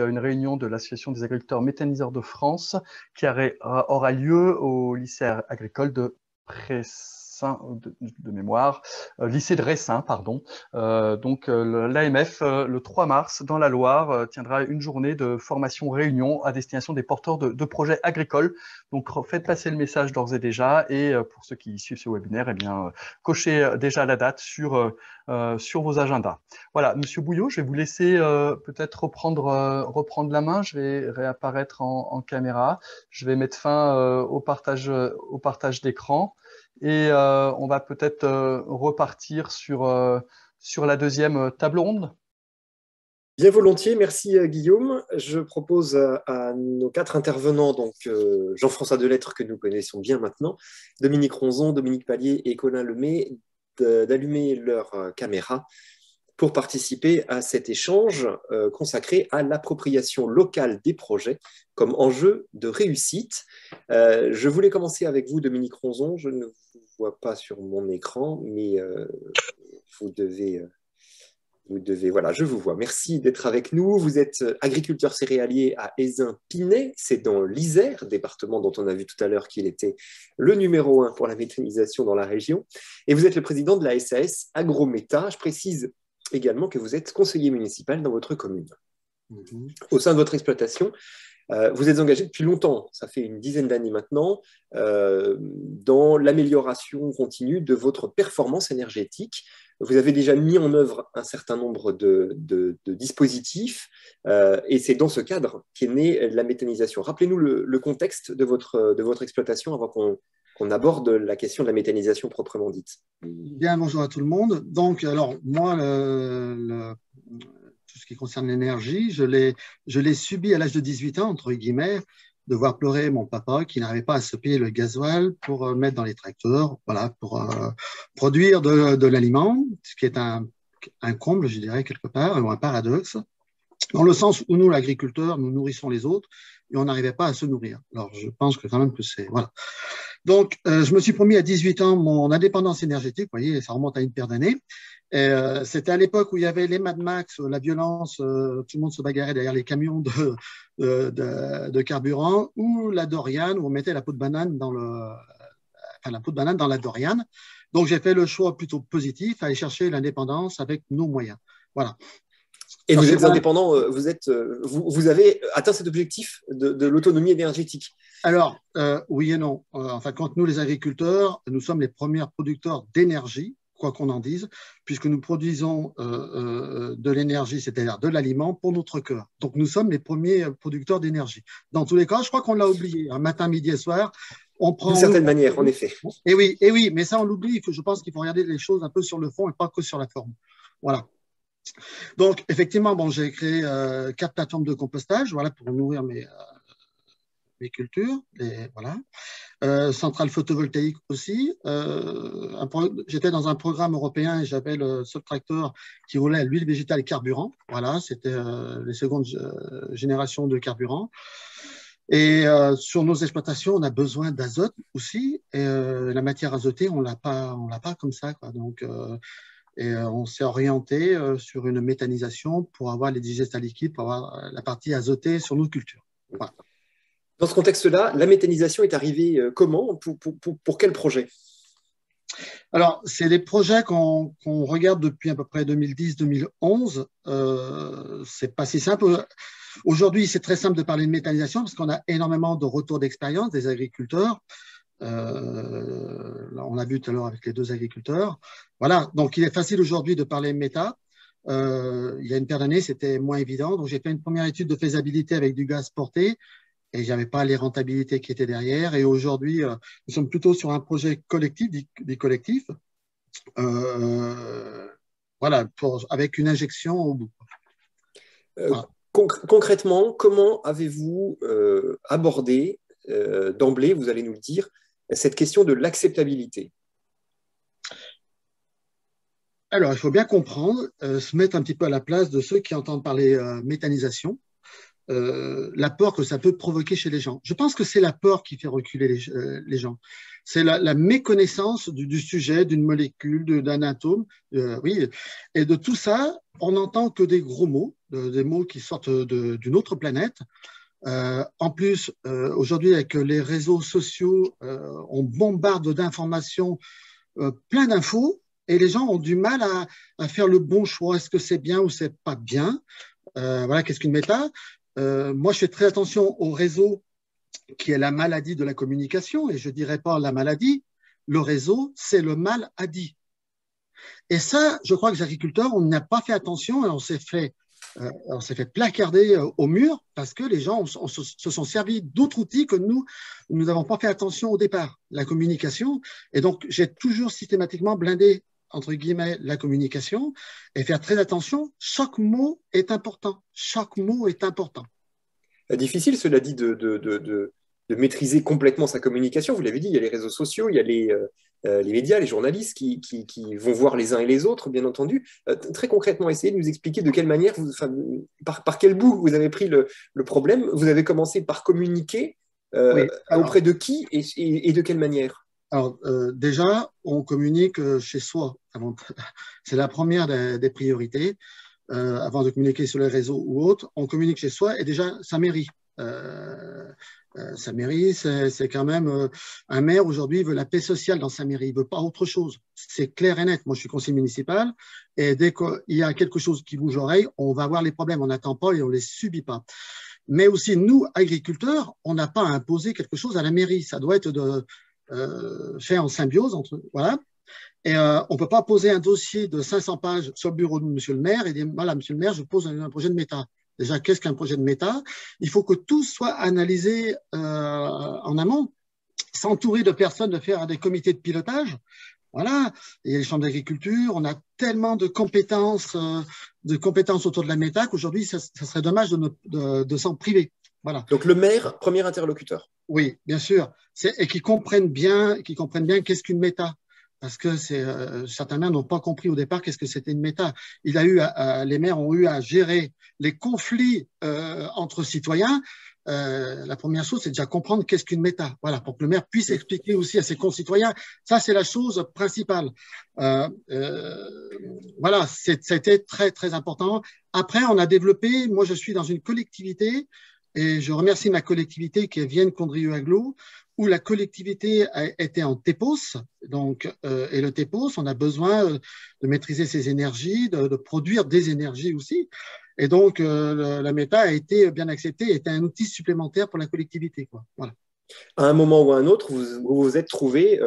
une réunion de l'Association des agriculteurs méthaniseurs de France qui aura lieu au lycée agricole de Pressin, de mémoire, lycée de Ressin, pardon. L'AMF, le 3 mars, dans la Loire, tiendra une journée de formation réunion à destination des porteurs de projets agricoles. Donc, faites passer le message d'ores et déjà. Et pour ceux qui suivent ce webinaire, eh bien, cochez déjà la date sur vos agendas. Voilà, Monsieur Bouillot, je vais vous laisser peut-être reprendre la main. Je vais réapparaître en caméra. Je vais mettre fin au partage d'écran. Et on va peut-être repartir sur la deuxième table ronde. Bien volontiers, merci Guillaume. Je propose à nos 4 intervenants, donc Jean-François Delettre, que nous connaissons bien maintenant, Dominique Ronzon, Dominique Pallier et Colin Lemay, d'allumer leur caméra pour participer à cet échange consacré à l'appropriation locale des projets comme enjeu de réussite. Je voulais commencer avec vous, Dominique Ronzon. Je ne vous vois pas sur mon écran, mais vous devez, voilà, je vous vois. Merci d'être avec nous. Vous êtes agriculteur céréalier à Ézin-Pinay, c'est dans l'Isère, département dont on a vu tout à l'heure qu'il était le numéro 1 pour la méthanisation dans la région. Et vous êtes le président de la SAS Agrométa. Je précise également que vous êtes conseiller municipal dans votre commune. Au sein de votre exploitation, vous êtes engagé depuis longtemps, ça fait une dizaine d'années maintenant, dans l'amélioration continue de votre performance énergétique. Vous avez déjà mis en œuvre un certain nombre de dispositifs et c'est dans ce cadre qu'est née la méthanisation. Rappelez-nous le contexte de votre exploitation avant qu'on aborde la question de la méthanisation proprement dite. Bien, bonjour à tout le monde. Donc, alors, moi, tout ce qui concerne l'énergie, je l'ai subi à l'âge de 18 ans, entre guillemets, de voir pleurer mon papa qui n'arrivait pas à se payer le gasoil pour mettre dans les tracteurs, voilà, pour produire de l'aliment, ce qui est un comble, je dirais, quelque part, ou un paradoxe, dans le sens où nous, l'agriculteur, nous nourrissons les autres et on n'arrivait pas à se nourrir. Alors, je pense que quand même que c'est... Voilà. Donc, je me suis promis à 18 ans mon indépendance énergétique, vous voyez, ça remonte à une paire d'années. C'était à l'époque où il y avait les Mad Max, la violence, tout le monde se bagarrait derrière les camions de carburant, ou la Dorian, où on mettait la peau de banane dans la Dorian. Donc, j'ai fait le choix plutôt positif, aller chercher l'indépendance avec nos moyens. Voilà. Et vous êtes indépendant, vous avez atteint cet objectif de l'autonomie énergétique? Alors, oui et non. Enfin, quand nous, les agriculteurs, nous sommes les premiers producteurs d'énergie, quoi qu'on en dise, puisque nous produisons de l'énergie, c'est-à-dire de l'aliment, pour notre cœur. Donc, nous sommes les premiers producteurs d'énergie. Dans tous les cas, je crois qu'on l'a oublié. Un matin, midi et soir, on prend... D'une certaine manière, en effet. Et oui, mais ça, on l'oublie. Je pense qu'il faut regarder les choses un peu sur le fond et pas que sur la forme. Voilà. Donc, effectivement, bon, j'ai créé 4 plateformes de compostage, voilà, pour nourrir mes cultures, voilà. Centrale photovoltaïque aussi. J'étais dans un programme européen et j'avais le seul tracteur qui roulait à l'huile végétale et carburant. Voilà, c'était les secondes générations de carburant. Et sur nos exploitations, on a besoin d'azote aussi. Et la matière azotée, on l'a pas comme ça, quoi. Donc, et on s'est orienté sur une méthanisation pour avoir les digestats liquides, pour avoir la partie azotée sur nos cultures. Voilà. Dans ce contexte-là, la méthanisation est arrivée comment? Pour quel projet? Alors, c'est des projets qu'on regarde depuis à peu près 2010-2011. C'est pas si simple. Aujourd'hui, c'est très simple de parler de méthanisation parce qu'on a énormément de retours d'expérience des agriculteurs. On a vu tout à l'heure avec les 2 agriculteurs. Voilà, donc il est facile aujourd'hui de parler méta. Il y a une paire d'années, c'était moins évident. Donc, j'ai fait une première étude de faisabilité avec du gaz porté et je n'avais pas les rentabilités qui étaient derrière. Et aujourd'hui, nous sommes plutôt sur un projet collectif, dit collectif, voilà, avec une injection au bout. Voilà. Concrètement, comment avez-vous abordé d'emblée, vous allez nous le dire, cette question de l'acceptabilité? Alors, il faut bien comprendre, se mettre un petit peu à la place de ceux qui entendent parler méthanisation, la peur que ça peut provoquer chez les gens. Je pense que c'est la peur qui fait reculer les gens. C'est la méconnaissance du sujet, d'une molécule, d'un atome, oui. Et de tout ça, on n'entend que des gros mots, des mots qui sortent d'une autre planète. En plus, aujourd'hui, avec les réseaux sociaux, on bombarde d'informations, plein d'infos, et les gens ont du mal à faire le bon choix. Est-ce que c'est bien ou c'est pas bien? Voilà, qu'est-ce qu'une méta? Moi, je fais très attention au réseau qui est la maladie de la communication, et je ne dirais pas la maladie, le réseau, c'est le mal à dit. Et ça, je crois que les agriculteurs, on n'a pas fait attention et on s'est fait placarder au mur parce que les gens se sont servis d'autres outils que nous n'avons pas fait attention au départ, la communication. Et donc, j'ai toujours systématiquement blindé, entre guillemets, la communication et faire très attention. Chaque mot est important. Chaque mot est important. Difficile, cela dit, de maîtriser complètement sa communication. Vous l'avez dit, il y a les réseaux sociaux, il y a les médias, les journalistes qui vont voir les uns et les autres, bien entendu. Très concrètement, essayez de nous expliquer de quelle manière, par quel bout vous avez pris le problème. Vous avez commencé par communiquer Oui, auprès de qui et de quelle manière? Alors, déjà, on communique chez soi. C'est la première des priorités. Avant de communiquer sur les réseaux ou autres, on communique chez soi et déjà, sa mairie. Sa mairie, c'est quand même un maire aujourd'hui veut la paix sociale dans sa mairie, il veut pas autre chose. C'est clair et net. Moi, je suis conseiller municipal et dès qu'il y a quelque chose qui bouge l'oreille, on va avoir les problèmes. On n'attend pas et on les subit pas. Mais aussi, nous, agriculteurs, on n'a pas à imposer quelque chose à la mairie. Ça doit être fait en symbiose entre voilà. Et on ne peut pas poser un dossier de 500 pages sur le bureau de monsieur le maire et dire voilà, monsieur le maire, je pose un projet de méta. Déjà, qu'est-ce qu'un projet de méta? Il faut que tout soit analysé en amont, s'entourer de personnes, de faire des comités de pilotage. Voilà, il y a les chambres d'agriculture, on a tellement de compétences autour de la méta qu'aujourd'hui, ça serait dommage de s'en priver. Voilà. Donc le maire, premier interlocuteur. Oui, bien sûr. Et qui comprennent bien qu'est-ce qu'une méta. Parce que certains maires n'ont pas compris au départ qu'est-ce que c'était une méta. Les maires ont eu à gérer les conflits entre citoyens. La première chose, c'est déjà comprendre qu'est-ce qu'une méta. Voilà, pour que le maire puisse expliquer aussi à ses concitoyens. Ça, c'est la chose principale. Voilà, c'était très, très important. Après, on a développé, moi, je suis dans une collectivité et je remercie ma collectivité qui est Vienne Condrieu Agglo, où la collectivité était en TEPOS. Donc, et le TEPOS, on a besoin de maîtriser ses énergies, de produire des énergies aussi. Et donc, la méta a été bien acceptée, était un outil supplémentaire pour la collectivité, quoi. Voilà. À un moment ou à un autre, vous vous êtes trouvé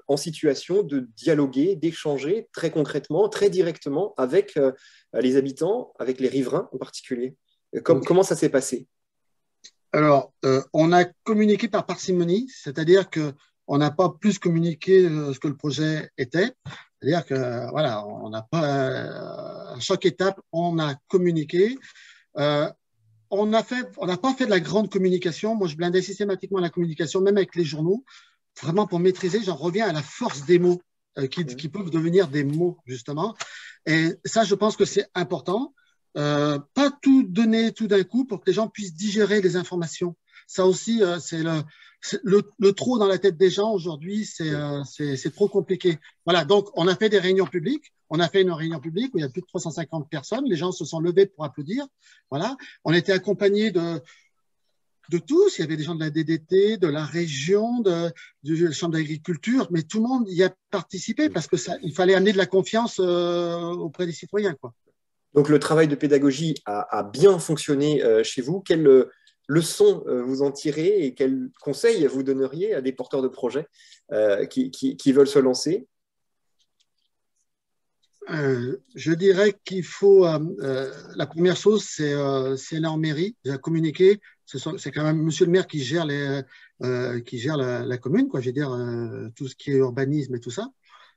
en situation de dialoguer, d'échanger très concrètement, très directement avec les habitants, avec les riverains en particulier. Comment ça s'est passé? Alors, on a communiqué par parcimonie, c'est-à-dire qu'on n'a pas plus communiqué ce que le projet était. C'est-à-dire que, voilà, on n'a pas, à chaque étape, on a communiqué. On n'a pas fait de la grande communication. Moi, je blindais systématiquement la communication, même avec les journaux, vraiment pour maîtriser. J'en reviens à la force des mots qui peuvent devenir des mots, justement. Et ça, je pense que c'est important. Pas tout donner tout d'un coup pour que les gens puissent digérer les informations. Ça aussi, c'est le trop dans la tête des gens aujourd'hui, c'est trop compliqué. Voilà, donc on a fait des réunions publiques. On a fait une réunion publique où il y a plus de 350 personnes. Les gens se sont levés pour applaudir. Voilà, on était accompagnés de tous. Il y avait des gens de la DDT, de la région, de la Chambre d'agriculture, mais tout le monde y a participé parce que il fallait amener de la confiance auprès des citoyens, quoi. Donc, le travail de pédagogie a bien fonctionné chez vous. Quelles leçons vous en tirez et quels conseils vous donneriez à des porteurs de projets qui veulent se lancer? Je dirais qu'il faut… la première chose, c'est aller en mairie, déjà communiquer. C'est quand même monsieur le maire qui gère la commune, quoi. Je veux dire, tout ce qui est urbanisme et tout ça.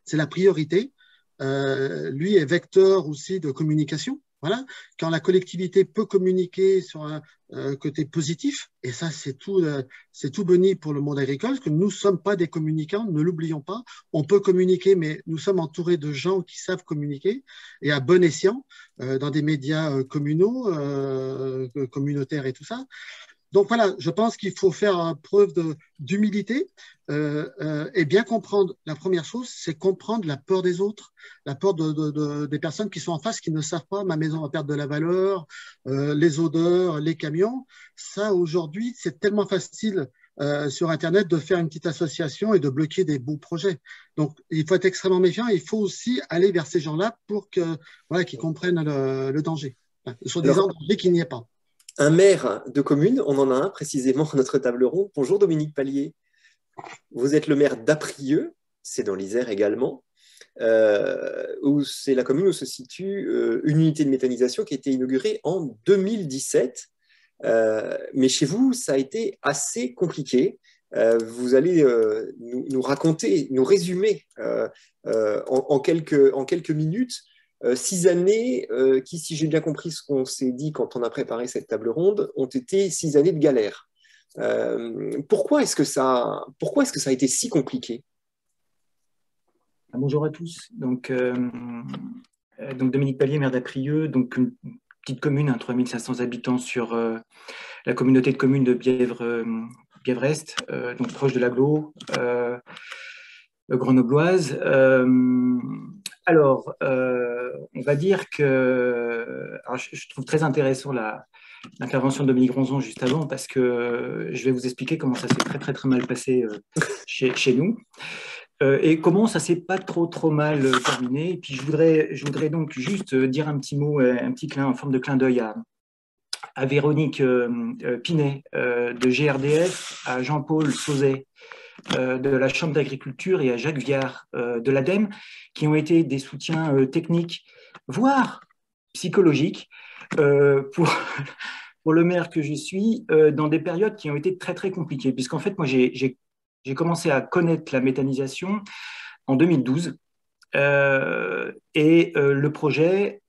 C'est la priorité. Lui est vecteur aussi de communication. Voilà. Quand la collectivité peut communiquer sur un côté positif, et ça c'est tout béni pour le monde agricole, parce que nous ne sommes pas des communicants, ne l'oublions pas. On peut communiquer, mais nous sommes entourés de gens qui savent communiquer, et à bon escient, dans des médias communaux, communautaires et tout ça. Donc voilà, je pense qu'il faut faire preuve d'humilité et bien comprendre. La première chose, c'est comprendre la peur des autres, la peur des personnes qui sont en face, qui ne savent pas, ma maison va perdre de la valeur, les odeurs, les camions. Ça, aujourd'hui, c'est tellement facile sur Internet de faire une petite association et de bloquer des beaux projets. Donc, il faut être extrêmement méfiant. Il faut aussi aller vers ces gens-là pour voilà, qu'ils comprennent le danger. Enfin, le soi-disant danger qu'il n'y ait pas. Un maire de commune, on en a un précisément à notre table ronde. Bonjour Dominique Pallier. Vous êtes le maire d'Aprieux, c'est dans l'Isère également, où c'est la commune où se situe une unité de méthanisation qui a été inaugurée en 2017. Mais chez vous, ça a été assez compliqué. Vous allez nous raconter, nous résumer en quelques minutes 6 années qui, si j'ai bien compris ce qu'on s'est dit quand on a préparé cette table ronde, ont été 6 années de galère. Pourquoi est-ce que ça a été si compliqué? Bonjour à tous. Donc Dominique Pallier, maire d'Aprieux, donc une petite commune, 3500 habitants sur la communauté de communes de Bièvre-Est, donc proche de l'agglo grenobloise. Alors, on va dire que je trouve très intéressant l'intervention de Dominique Ronzon juste avant, parce que je vais vous expliquer comment ça s'est très très mal passé chez nous. Et comment ça s'est pas trop mal terminé. Et puis je voudrais donc juste dire un petit mot, en forme de clin d'œil à Véronique Pinet de GRDF, à Jean-Paul Sauzet de la Chambre d'agriculture et à Jacques Viard de l'ADEME, qui ont été des soutiens techniques, voire psychologiques, pour le maire que je suis, dans des périodes qui ont été très très compliquées. Puisqu'en fait, moi, j'ai commencé à connaître la méthanisation en 2012 et le projet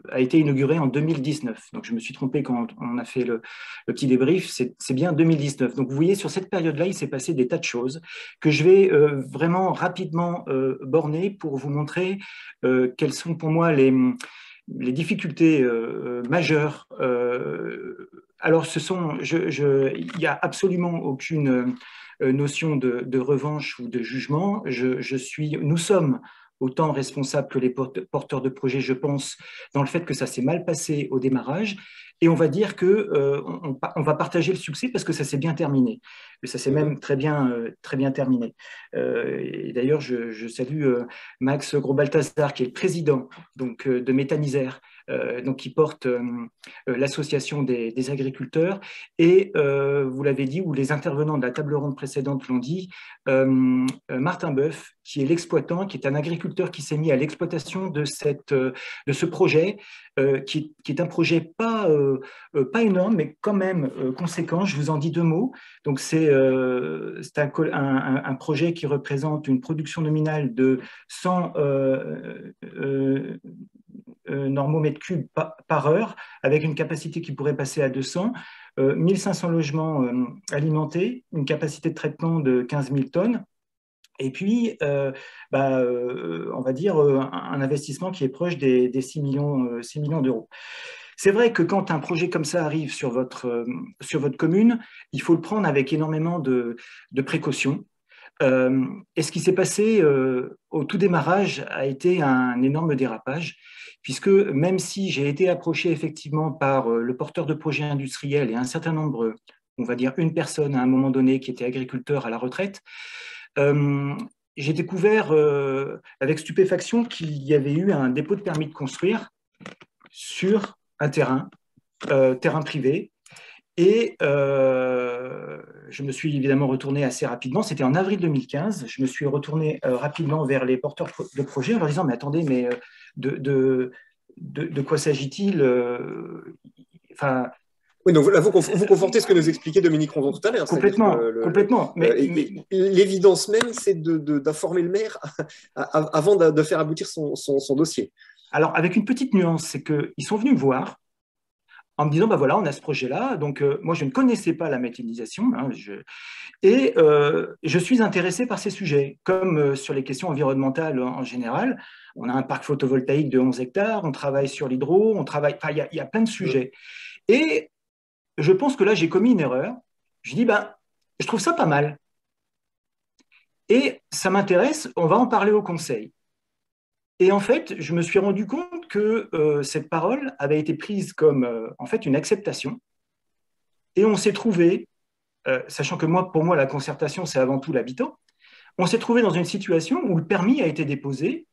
a été inauguré en 2019. Donc, je me suis trompé quand on a fait le petit débrief, c'est bien 2019. Donc, vous voyez, sur cette période-là, il s'est passé des tas de choses que je vais vraiment rapidement borner pour vous montrer quelles sont pour moi les difficultés majeures. Alors, il n'y a absolument aucune notion de revanche ou de jugement. Nous sommes autant responsables que les porteurs de projets, je pense, dans le fait que ça s'est mal passé au démarrage. Et on va dire qu'on va partager le succès parce que ça s'est bien terminé. Mais ça s'est même très bien terminé. Et d'ailleurs, je salue Max Gros-Balthazar, qui est le président donc, de Méthanisère, donc qui porte l'association des agriculteurs. Et vous l'avez dit, ou les intervenants de la table ronde précédente l'ont dit, Martin Boeuf, qui est l'exploitant, qui est un agriculteur qui s'est mis à l'exploitation de ce projet, qui est un projet pas énorme, mais quand même conséquent. Je vous en dis 2 mots. Donc, c'est un projet qui représente une production nominale de 100 normaux mètres cubes par heure, avec une capacité qui pourrait passer à 200, 1500 logements alimentés, une capacité de traitement de 15 000 tonnes. Et puis, on va dire un investissement qui est proche des 6 millions d'euros. C'est vrai que quand un projet comme ça arrive sur votre commune, il faut le prendre avec énormément de précautions. Et ce qui s'est passé au tout démarrage a été un énorme dérapage, puisque même si j'ai été approché effectivement par le porteur de projet industriel et un certain nombre, on va dire une personne à un moment donné qui était agriculteur à la retraite, j'ai découvert avec stupéfaction qu'il y avait eu un dépôt de permis de construire sur un terrain privé. Et je me suis évidemment retourné assez rapidement. C'était en avril 2015. Je me suis retourné rapidement vers les porteurs de projet en leur disant « Mais attendez, mais de quoi s'agit-il » Enfin, oui, donc là, vous confortez ce que nous expliquait Dominique Ronzon tout à l'heure. Complètement. L'évidence même, c'est d'informer le maire avant de faire aboutir son dossier. Alors, avec une petite nuance, c'est qu'ils sont venus me voir en me disant, bah voilà, on a ce projet-là. Donc, moi, je ne connaissais pas la méthanisation. Et je suis intéressé par ces sujets, comme sur les questions environnementales en général. On a un parc photovoltaïque de 11 hectares, on travaille sur l'hydro, il y a plein de sujets. Et je pense que là, j'ai commis une erreur. Je dis, ben, je trouve ça pas mal. Et ça m'intéresse, on va en parler au conseil. Et en fait, je me suis rendu compte que cette parole avait été prise comme en fait une acceptation. Et on s'est trouvé, sachant que moi, pour moi, la concertation, c'est avant tout l'habitant, on s'est trouvé dans une situation où le permis a été déposé,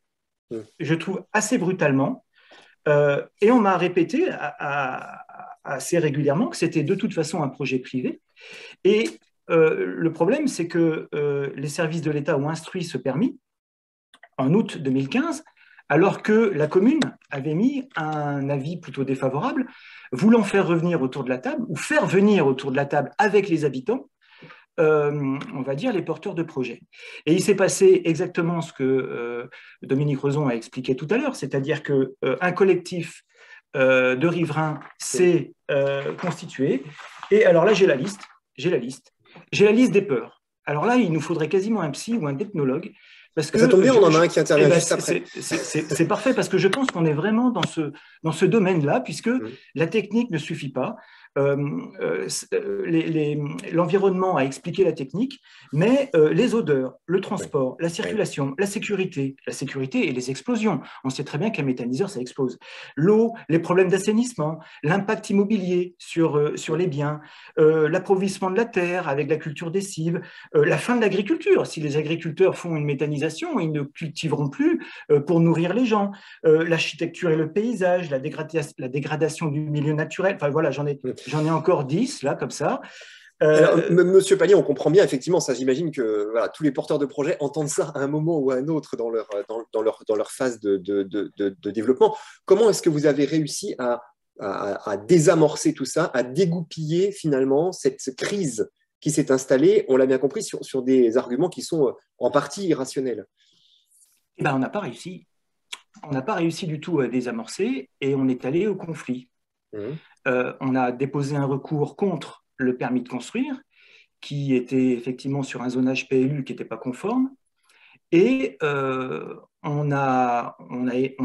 je trouve assez brutalement, et on m'a répété assez régulièrement que c'était de toute façon un projet privé. Et le problème, c'est que les services de l'État ont instruit ce permis en août 2015, alors que la commune avait mis un avis plutôt défavorable, voulant faire revenir autour de la table, ou faire venir autour de la table avec les habitants, on va dire, les porteurs de projets. Et il s'est passé exactement ce que Dominique Rezon a expliqué tout à l'heure, c'est-à-dire qu'un collectif de riverains s'est constitué. Et alors là, j'ai la liste. J'ai la liste des peurs. Alors là, il nous faudrait quasiment un psy ou un ethnologue. Parce que ça tombe bien, on en a un qui intervient juste après. C'est parfait, parce que je pense qu'on est vraiment dans ce domaine-là, puisque la technique ne suffit pas. L'environnement a expliqué la technique, mais les odeurs, le transport, la circulation, la sécurité et les explosions. On sait très bien qu'un méthaniseur, ça explose. L'eau, les problèmes d'assainissement, l'impact immobilier sur les biens, l'approvvissement de la terre avec la culture des cives, la fin de l'agriculture. Si les agriculteurs font une méthanisation, ils ne cultiveront plus pour nourrir les gens. L'architecture et le paysage, la dégradation du milieu naturel. Enfin voilà, j'en ai encore 10, là, comme ça. Alors, Monsieur Pallier, on comprend bien, effectivement, ça, j'imagine que voilà, tous les porteurs de projets entendent ça à un moment ou à un autre dans leur phase de développement. Comment est-ce que vous avez réussi à désamorcer tout ça, à dégoupiller finalement cette crise qui s'est installée, on l'a bien compris, sur des arguments qui sont en partie irrationnels? Eh ben, on n'a pas réussi. On n'a pas réussi du tout à désamorcer et on est allé au conflit. On a déposé un recours contre le permis de construire, qui était effectivement sur un zonage PLU qui n'était pas conforme, et on a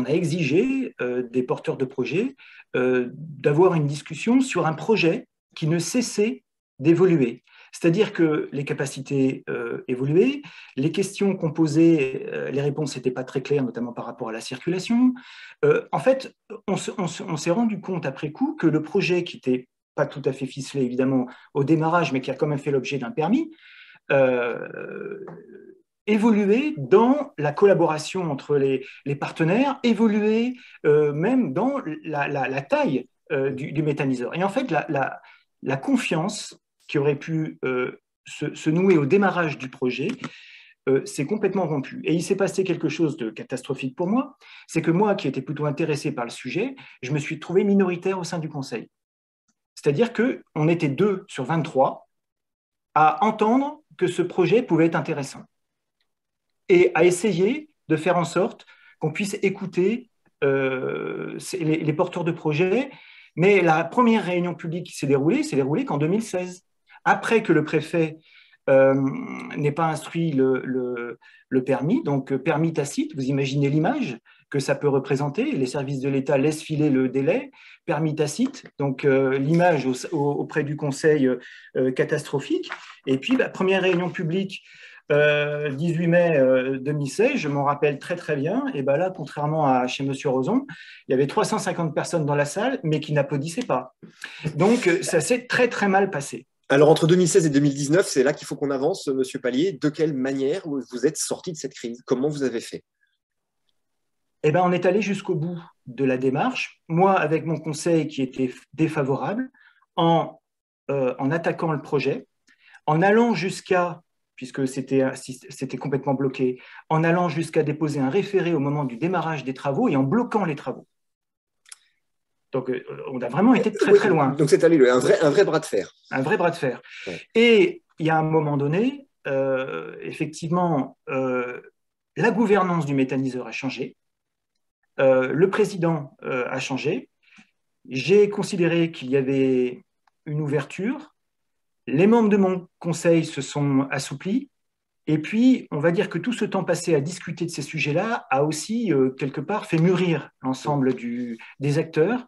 exigé des porteurs de projets d'avoir une discussion sur un projet qui ne cessait d'évoluer. C'est-à-dire que les capacités évoluaient, les questions qu'on posait, les réponses n'étaient pas très claires, notamment par rapport à la circulation. En fait, on s'est rendu compte après coup que le projet, qui n'était pas tout à fait ficelé évidemment au démarrage, mais qui a quand même fait l'objet d'un permis, évoluer dans la collaboration entre les partenaires, évoluer même dans la taille du méthaniseur. Et en fait, la confiance qui aurait pu se nouer au démarrage du projet s'est complètement rompue. Et il s'est passé quelque chose de catastrophique pour moi, c'est que moi, qui étais plutôt intéressé par le sujet, je me suis trouvé minoritaire au sein du conseil. C'est-à-dire qu'on était 2 sur 23 à entendre que ce projet pouvait être intéressant et à essayer de faire en sorte qu'on puisse écouter les porteurs de projets. Mais la première réunion publique qui s'est déroulée qu'en 2016, après que le préfet n'ait pas instruit le permis, donc permis tacite, vous imaginez l'image que ça peut représenter, les services de l'État laissent filer le délai, permis tacite, donc l'image auprès du conseil catastrophique, et puis première réunion publique 18 mai 2016, je m'en rappelle très très bien, et ben là, contrairement à chez Monsieur Rozon, il y avait 350 personnes dans la salle, mais qui n'applaudissaient pas. Donc ça s'est très très mal passé. Alors entre 2016 et 2019, c'est là qu'il faut qu'on avance, Monsieur Pallier. De quelle manière vous êtes sorti de cette crise? Comment vous avez fait? Eh ben, on est allé jusqu'au bout de la démarche, moi avec mon conseil qui était défavorable, en attaquant le projet, en allant jusqu'à, puisque c'était complètement bloqué, en allant jusqu'à déposer un référé au moment du démarrage des travaux et en bloquant les travaux. Donc, on a vraiment été très, très loin. Donc, c'est allé un vrai bras de fer. Un vrai bras de fer. Ouais. Et il y a un moment donné, effectivement, la gouvernance du méthaniseur a changé. Le président a changé. J'ai considéré qu'il y avait une ouverture. Les membres de mon conseil se sont assouplis. Et puis, on va dire que tout ce temps passé à discuter de ces sujets-là a aussi, quelque part, fait mûrir l'ensemble des acteurs.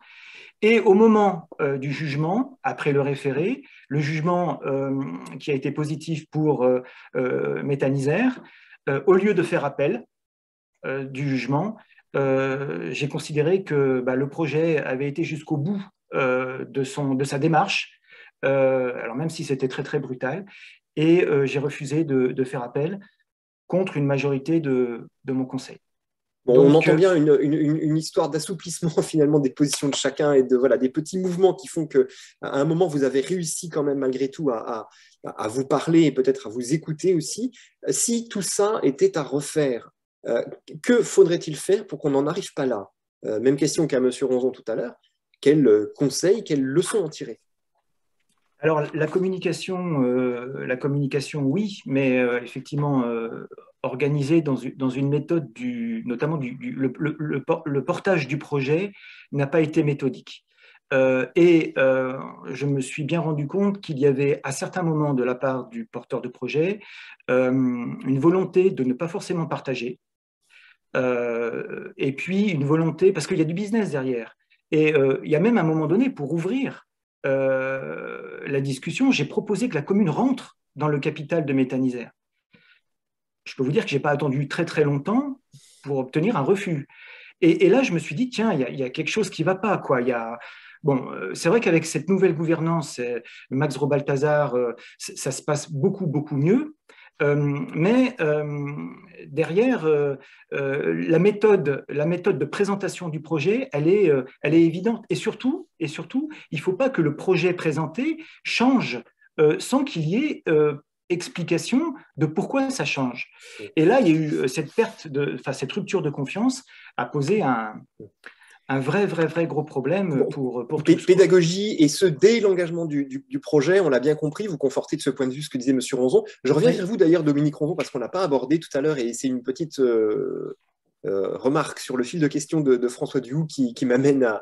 Et au moment du jugement, après le référé, le jugement qui a été positif pour Méthanisère, au lieu de faire appel du jugement, j'ai considéré que le projet avait été jusqu'au bout de sa démarche, alors même si c'était très très brutal, et j'ai refusé de faire appel contre une majorité de mon conseil. Bon, on Donc, entend bien une histoire d'assouplissement finalement des positions de chacun et de voilà des petits mouvements qui font que à un moment vous avez réussi quand même malgré tout à vous parler et peut-être à vous écouter aussi. Si tout ça était à refaire, que faudrait-il faire pour qu'on n'en arrive pas là? Même question qu'à M. Ronzon tout à l'heure. Quel conseil, quelle leçon en tirer? alors, la communication, oui, mais effectivement, organisée dans une méthode, notamment le portage du projet n'a pas été méthodique. Je me suis bien rendu compte qu'il y avait à certains moments de la part du porteur de projet une volonté de ne pas forcément partager, et puis une volonté, parce qu'il y a du business derrière. Et il y a même un moment donné, pour ouvrir la discussion, j'ai proposé que la commune rentre dans le capital de Méthanisère. Je peux vous dire que je n'ai pas attendu très très longtemps pour obtenir un refus. Et là, je me suis dit, tiens, il y a quelque chose qui ne va pas, quoi. Bon, c'est vrai qu'avec cette nouvelle gouvernance, Max Robalthazar, ça se passe beaucoup, beaucoup mieux. Mais derrière, la méthode de présentation du projet, elle est évidente. Et surtout, il ne faut pas que le projet présenté change sans qu'il y ait explication de pourquoi ça change. Et là, il y a eu cette rupture de confiance a posé un vrai gros problème pour tous. Pédagogie, et ce, dès l'engagement du projet, on l'a bien compris, vous confortez de ce point de vue ce que disait M. Ronzon. Je reviens vers vous d'ailleurs, Dominique Ronzon, parce qu'on n'a pas abordé tout à l'heure, et c'est une petite remarque sur le fil de questions de François Duhoux qui m'amène à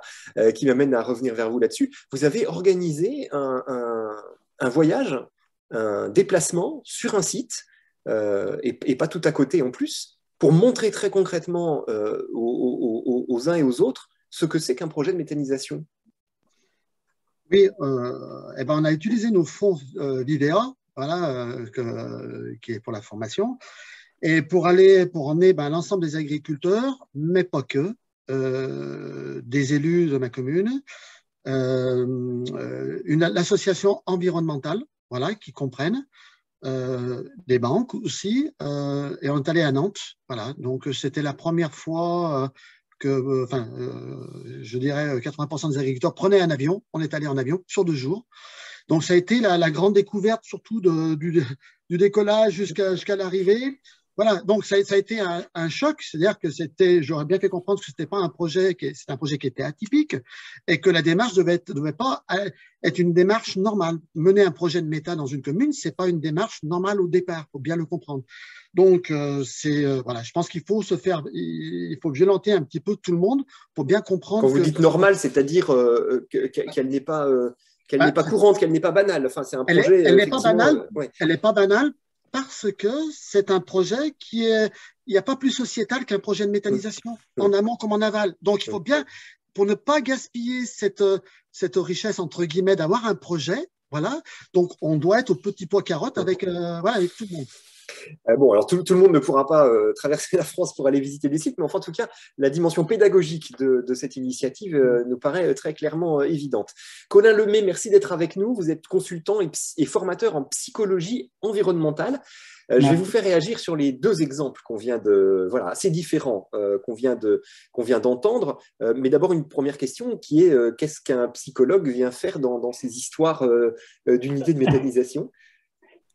revenir vers vous là-dessus. Vous avez organisé un voyage, un déplacement sur un site, et pas tout à côté en plus, pour montrer très concrètement aux uns et aux autres ce que c'est qu'un projet de méthanisation. Oui, on a utilisé nos fonds Vivea, voilà, qui est pour la formation, et pour emmener l'ensemble des agriculteurs, mais pas que, des élus de ma commune, l'association environnementale, voilà, qui comprennent, des banques aussi, et on est allé à Nantes, voilà, donc c'était la première fois que, je dirais 80% des agriculteurs prenaient un avion. On est allé en avion sur 2 jours. Donc, ça a été la grande découverte, surtout du décollage jusqu'à l'arrivée. Voilà, donc ça a été un choc, c'est-à-dire que j'aurais bien fait comprendre que c'était pas un projet qui était atypique et que la démarche devait pas être une démarche normale. Mener un projet de méta dans une commune, c'est pas une démarche normale au départ, faut bien le comprendre. Donc voilà, je pense qu'il faut il faut violenter un petit peu tout le monde pour bien comprendre. Quand vous dites normal, c'est-à-dire qu'elle n'est pas n'est pas courante, qu'elle n'est pas banale. Enfin, c'est un projet. Elle n'est pas banale. Ouais. Elle n'est pas banale. Parce que c'est un projet il n'y a pas plus sociétal qu'un projet de méthanisation, en amont comme en aval. Donc, il faut bien, pour ne pas gaspiller cette richesse, entre guillemets, d'avoir un projet, voilà. Donc, on doit être au petit pois carotte avec tout le monde. Bon, alors tout le monde ne pourra pas traverser la France pour aller visiter des sites, mais enfin, en tout cas, la dimension pédagogique de cette initiative nous paraît très clairement évidente. Colin Lemay, merci d'être avec nous. Vous êtes consultant et formateur en psychologie environnementale. Je vais vous faire réagir sur les 2 exemples qu'on vient assez différents qu'on vient d'entendre. Mais d'abord, une première question qui est qu'est-ce qu'un psychologue vient faire dans ces histoires d'unités de méthanisation?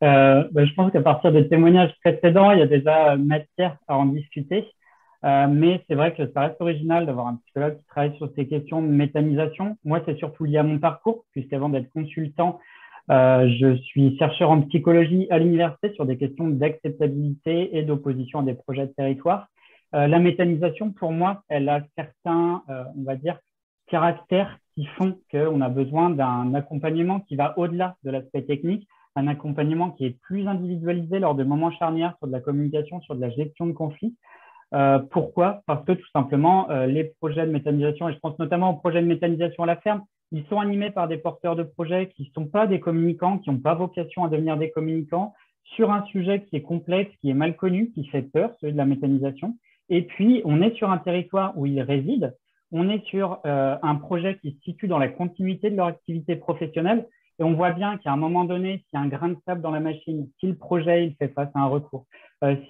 Je pense qu'à partir des témoignages précédents, il y a déjà matière à en discuter. Mais c'est vrai que ça reste original d'avoir un psychologue qui travaille sur ces questions de méthanisation. Moi, c'est surtout lié à mon parcours, puisqu'avant d'être consultant, je suis chercheur en psychologie à l'université sur des questions d'acceptabilité et d'opposition à des projets de territoire. La méthanisation, pour moi, elle a certains, on va dire, caractères qui font qu'on a besoin d'un accompagnement qui va au-delà de l'aspect technique, un accompagnement qui est plus individualisé lors de moments charnières sur de la communication, sur de la gestion de conflits. Pourquoi? Parce que tout simplement, les projets de méthanisation, et je pense notamment aux projets de méthanisation à la ferme, ils sont animés par des porteurs de projets qui ne sont pas des communicants, qui n'ont pas vocation à devenir des communicants, sur un sujet qui est complexe, qui est mal connu, qui fait peur, celui de la méthanisation. Et puis, on est sur un territoire où ils résident, on est sur un projet qui se situe dans la continuité de leur activité professionnelle, et on voit bien qu'à un moment donné, s'il y a un grain de sable dans la machine, si le projet il fait face à un recours,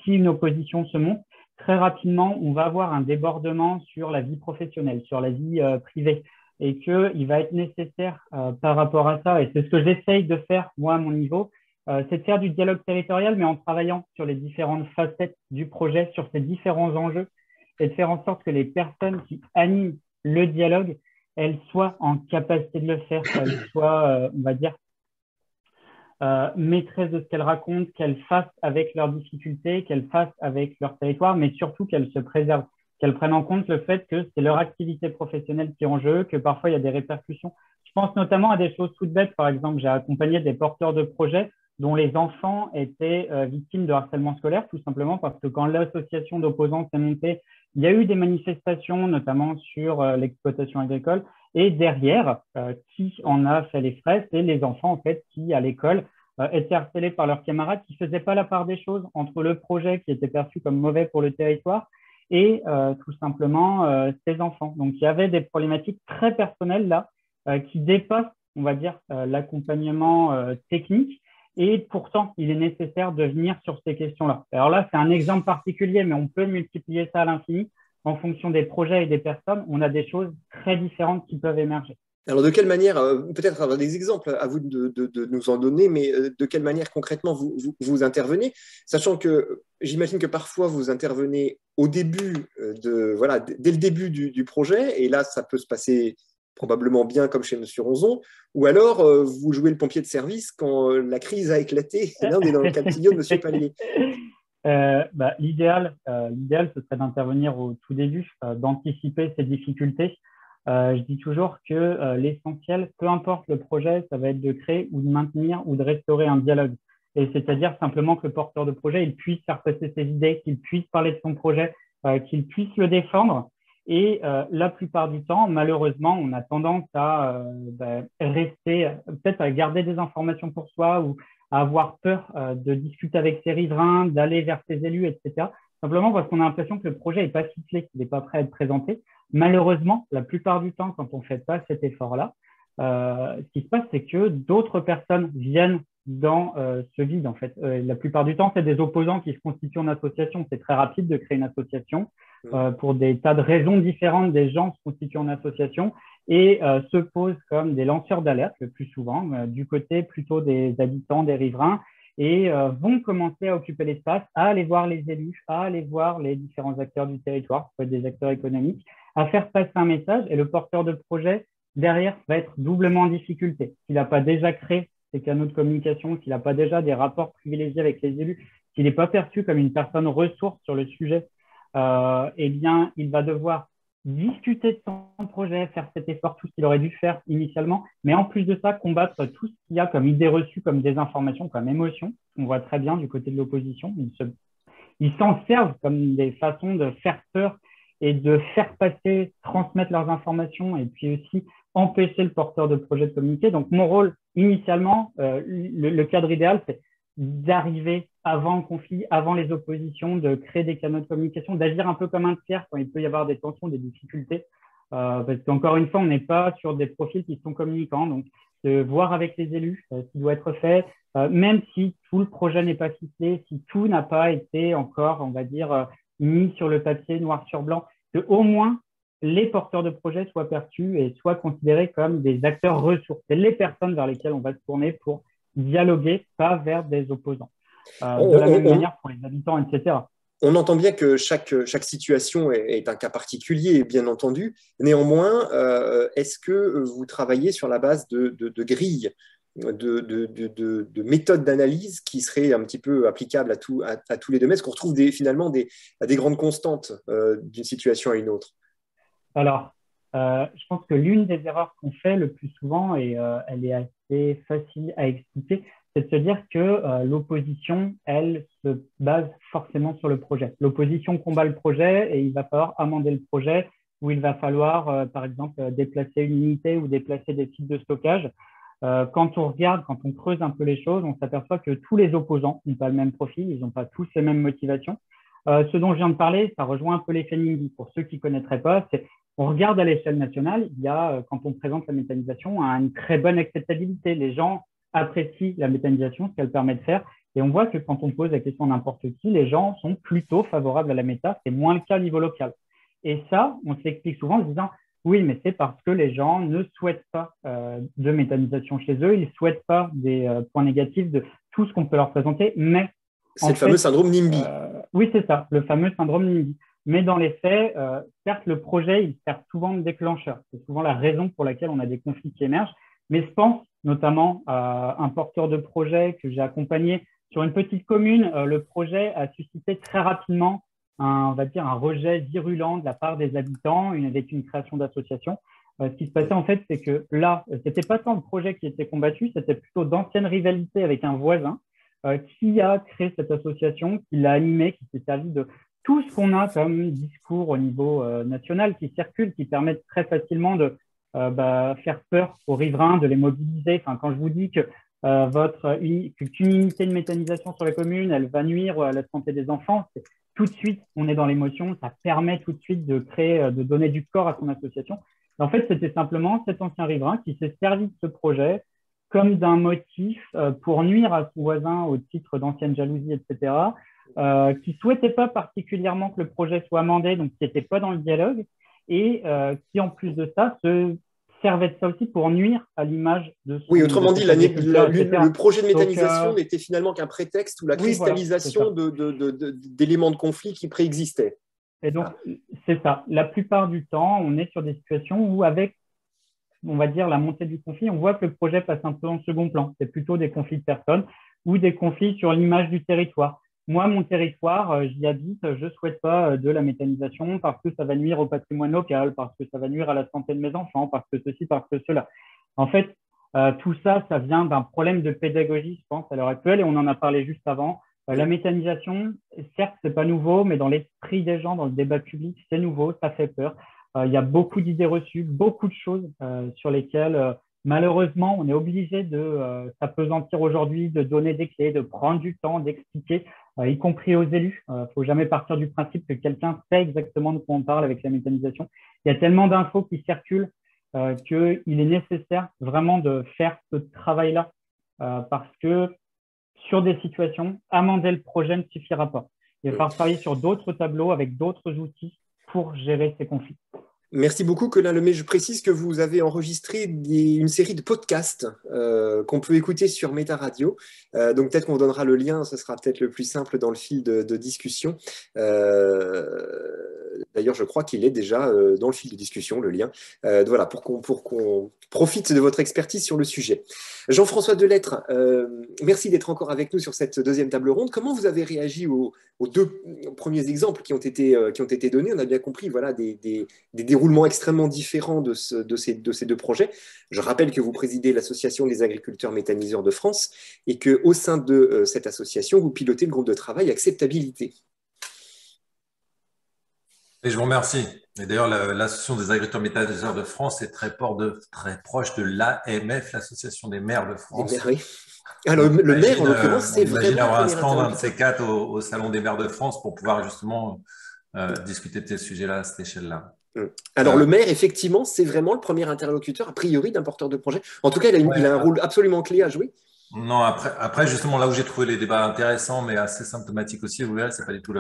si une opposition se monte, très rapidement, on va avoir un débordement sur la vie professionnelle, sur la vie privée, et qu'il va être nécessaire par rapport à ça, et c'est ce que j'essaye de faire, moi, à mon niveau, c'est de faire du dialogue territorial, mais en travaillant sur les différentes facettes du projet, sur ces différents enjeux, et de faire en sorte que les personnes qui animent le dialogue, elles soient en capacité de le faire, qu'elles soient, on va dire, maîtresses de ce qu'elles racontent, qu'elles fassent avec leurs difficultés, qu'elles fassent avec leur territoire, mais surtout qu'elles se préservent, qu'elles prennent en compte le fait que c'est leur activité professionnelle qui est en jeu, que parfois il y a des répercussions. Je pense notamment à des choses toutes bêtes. Par exemple, j'ai accompagné des porteurs de projets dont les enfants étaient victimes de harcèlement scolaire, tout simplement parce que quand l'association d'opposants s'est montée, il y a eu des manifestations, notamment sur l'exploitation agricole. Et derrière, qui en a fait les frais, c'est les enfants en fait qui, à l'école, étaient harcelés par leurs camarades qui ne faisaient pas la part des choses entre le projet qui était perçu comme mauvais pour le territoire et tout simplement ces enfants. Donc, il y avait des problématiques très personnelles là qui dépassent, on va dire, l'accompagnement technique. Et pourtant, il est nécessaire de venir sur ces questions-là. Alors là, c'est un exemple particulier, mais on peut multiplier ça à l'infini. En fonction des projets et des personnes, on a des choses très différentes qui peuvent émerger. Alors, de quelle manière, peut-être avoir des exemples à vous de nous en donner, mais de quelle manière concrètement vous intervenez, sachant que j'imagine que parfois vous intervenez au début, voilà, dès le début du projet, et là, ça peut se passer probablement bien comme chez M. Ronzon, ou alors vous jouez le pompier de service quand la crise a éclaté, et là on est dans le cas de figure de M. Pallier. L'idéal, ce serait d'intervenir au tout début, d'anticiper ces difficultés. Je dis toujours que l'essentiel, peu importe le projet, ça va être de créer ou de maintenir ou de restaurer un dialogue. Et c'est-à-dire simplement que le porteur de projet, il puisse faire passer ses idées, qu'il puisse parler de son projet, qu'il puisse le défendre. Et la plupart du temps, malheureusement, on a tendance à rester, peut-être à garder des informations pour soi ou à avoir peur de discuter avec ses riverains, d'aller vers ses élus, etc. Simplement parce qu'on a l'impression que le projet n'est pas ficelé, qu'il n'est pas prêt à être présenté. Malheureusement, la plupart du temps, quand on ne fait pas cet effort-là, ce qui se passe, c'est que d'autres personnes viennent dans ce vide, en fait. La plupart du temps, c'est des opposants qui se constituent en association. C'est très rapide de créer une association. Pour des tas de raisons différentes, des gens se constituent en association et se posent comme des lanceurs d'alerte, le plus souvent, du côté plutôt des habitants, des riverains, et vont commencer à occuper l'espace, à aller voir les élus, à aller voir les différents acteurs du territoire, ça peut être des acteurs économiques, à faire passer un message, et le porteur de projet, derrière, va être doublement en difficulté. S'il n'a pas déjà créé ces canaux de communication, s'il n'a pas déjà des rapports privilégiés avec les élus, s'il n'est pas perçu comme une personne ressource sur le sujet, eh bien, il va devoir discuter de son projet, faire cet effort, tout ce qu'il aurait dû faire initialement, mais en plus de ça, combattre tout ce qu'il y a comme idée reçue, comme désinformation, comme émotion. On voit très bien du côté de l'opposition. Ils s'en servent comme des façons de faire peur et de faire passer, transmettre leurs informations et puis aussi empêcher le porteur de projet de communiquer. Donc, mon rôle, initialement, le cadre idéal, c'est d'arriver avant le conflit, avant les oppositions, de créer des canaux de communication, d'agir un peu comme un tiers quand il peut y avoir des tensions, des difficultés. Parce qu'encore une fois, on n'est pas sur des profils qui sont communicants. Donc, de voir avec les élus ce qui doit être fait, même si tout le projet n'est pas ficelé, si tout n'a pas été encore, on va dire, mis sur le papier noir sur blanc, que au moins les porteurs de projets soient perçus et soient considérés comme des acteurs ressources. C'est les personnes vers lesquelles on va se tourner pour dialoguer, pas vers des opposants. De la même manière pour les habitants, etc. On entend bien que chaque situation est un cas particulier, bien entendu. Néanmoins, est-ce que vous travaillez sur la base de grilles, de méthodes d'analyse qui seraient un petit peu applicables à tous les domaines? Est-ce qu'on retrouve finalement des grandes constantes d'une situation à une autre? Alors, je pense que l'une des erreurs qu'on fait le plus souvent, et elle est assez facile à expliquer, c'est de se dire que l'opposition, elle, se base forcément sur le projet. L'opposition combat le projet et il va falloir amender le projet ou il va falloir, par exemple, déplacer une unité ou déplacer des sites de stockage. Quand on regarde, quand on creuse un peu les choses, on s'aperçoit que tous les opposants n'ont pas le même profil, ils n'ont pas tous les mêmes motivations. Ce dont je viens de parler, ça rejoint un peu l'effet NIMBY. Pour ceux qui ne connaîtraient pas, on regarde à l'échelle nationale, il y a, quand on présente la méthanisation, une très bonne acceptabilité. Les gens apprécient la méthanisation, ce qu'elle permet de faire. Et on voit que quand on pose la question à n'importe qui, les gens sont plutôt favorables à la méta. C'est moins le cas au niveau local. Et ça, on s'explique souvent en se disant oui, mais c'est parce que les gens ne souhaitent pas de méthanisation chez eux, ils ne souhaitent pas des points négatifs de tout ce qu'on peut leur présenter, mais… C'est le fameux syndrome NIMBY. Oui, c'est ça, le fameux syndrome NIMBY. Mais dans les faits, certes, le projet, il sert souvent de déclencheur. C'est souvent la raison pour laquelle on a des conflits qui émergent. Mais je pense notamment à un porteur de projet que j'ai accompagné sur une petite commune. Le projet a suscité très rapidement on va dire un rejet virulent de la part des habitants avec une création d'association. Ce qui se passait en fait, c'est que là, c'était pas tant le projet qui était combattu, c'était plutôt d'anciennes rivalités avec un voisin qui a créé cette association, qui l'a animée, qui s'est servi de tout ce qu'on a comme discours au niveau national qui circule, qui permettent très facilement de faire peur aux riverains, de les mobiliser. Enfin, quand je vous dis que qu'une unité de méthanisation sur la commune, elle va nuire à la santé des enfants, tout de suite, on est dans l'émotion, ça permet tout de suite de créer, de donner du corps à son association. Et en fait, c'était simplement cet ancien riverain qui s'est servi de ce projet comme d'un motif pour nuire à son voisin au titre d'ancienne jalousie, etc., qui ne souhaitait pas particulièrement que le projet soit amendé, donc qui n'était pas dans le dialogue, et qui, en plus de ça, se servait de ça aussi pour nuire à l'image de son… Oui, autrement dit, le projet de méthanisation n'était finalement qu'un prétexte ou la cristallisation d'éléments de conflit qui préexistaient. Et donc, c'est ça. La plupart du temps, on est sur des situations où, avec, on va dire, la montée du conflit, on voit que le projet passe un peu en second plan. C'est plutôt des conflits de personnes ou des conflits sur l'image du territoire. Moi, mon territoire, j'y habite, je ne souhaite pas de la méthanisation parce que ça va nuire au patrimoine local, parce que ça va nuire à la santé de mes enfants, parce que ceci, parce que cela. En fait, tout ça, ça vient d'un problème de pédagogie, je pense, à l'heure actuelle, et on en a parlé juste avant. La méthanisation, certes, ce n'est pas nouveau, mais dans l'esprit des gens, dans le débat public, c'est nouveau, ça fait peur. Il y a beaucoup d'idées reçues, beaucoup de choses sur lesquelles… malheureusement, on est obligé de s'appesantir aujourd'hui, de donner des clés, de prendre du temps, d'expliquer, y compris aux élus. Il ne faut jamais partir du principe que quelqu'un sait exactement de quoi on parle avec la méthanisation. Il y a tellement d'infos qui circulent qu'il est nécessaire vraiment de faire ce travail-là parce que sur des situations, amender le projet ne suffira pas. Il va falloir travailler sur d'autres tableaux avec d'autres outils pour gérer ces conflits. Merci beaucoup, Colin Lemay. Je précise que vous avez enregistré une série de podcasts qu'on peut écouter sur Méta Radio. Donc peut-être qu'on vous donnera le lien, ce sera peut-être le plus simple dans le fil de discussion. D'ailleurs, je crois qu'il est déjà dans le fil de discussion, le lien. Voilà, pour qu'on profite de votre expertise sur le sujet. Jean-François Delettre, merci d'être encore avec nous sur cette deuxième table ronde. Comment vous avez réagi aux deux premiers exemples qui ont été donnés? On a bien compris, voilà, des déroulements extrêmement différents de ces deux projets. Je rappelle que vous présidez l'Association des agriculteurs méthaniseurs de France et qu'au sein de cette association, vous pilotez le groupe de travail Acceptabilité. Et je vous remercie. Et d'ailleurs, l'Association des agriculteurs méthaniseurs de France est très proche de l'AMF, l'Association des maires de France. Oui. Alors, le maire, en l'occurrence, c'est vraiment… Imagine avoir un stand, un de ces quatre, au Salon des maires de France pour pouvoir justement discuter de ces sujets-là à cette échelle-là. Alors, le maire, effectivement, c'est vraiment le premier interlocuteur, a priori, d'un porteur de projet. En tout cas, il a un rôle absolument clé à jouer. Non, après, justement, là où j'ai trouvé les débats intéressants, mais assez symptomatiques aussi, vous verrez, c'est pas du tout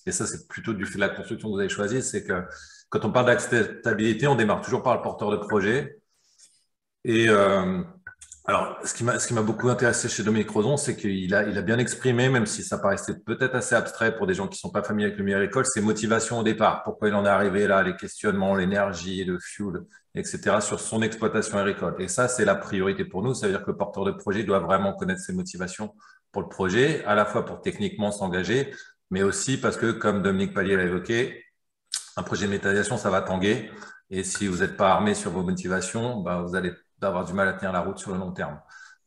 et ça, c'est plutôt du fait de la construction que vous avez choisie, c'est que quand on parle d'acceptabilité, on démarre toujours par le porteur de projet. Et alors, ce qui m'a beaucoup intéressé chez Dominique Crozon, c'est qu'il a bien exprimé, même si ça paraissait peut-être assez abstrait pour des gens qui ne sont pas familiers avec le milieu agricole, ses motivations au départ, pourquoi il en est arrivé là, les questionnements, l'énergie, le fuel, etc., sur son exploitation agricole. Et ça, c'est la priorité pour nous. Ça veut dire que le porteur de projet doit vraiment connaître ses motivations pour le projet, à la fois pour techniquement s'engager, mais aussi parce que, comme Dominique Pallier l'a évoqué, un projet de méthanisation, ça va tanguer. Et si vous n'êtes pas armé sur vos motivations, vous allez avoir du mal à tenir la route sur le long terme.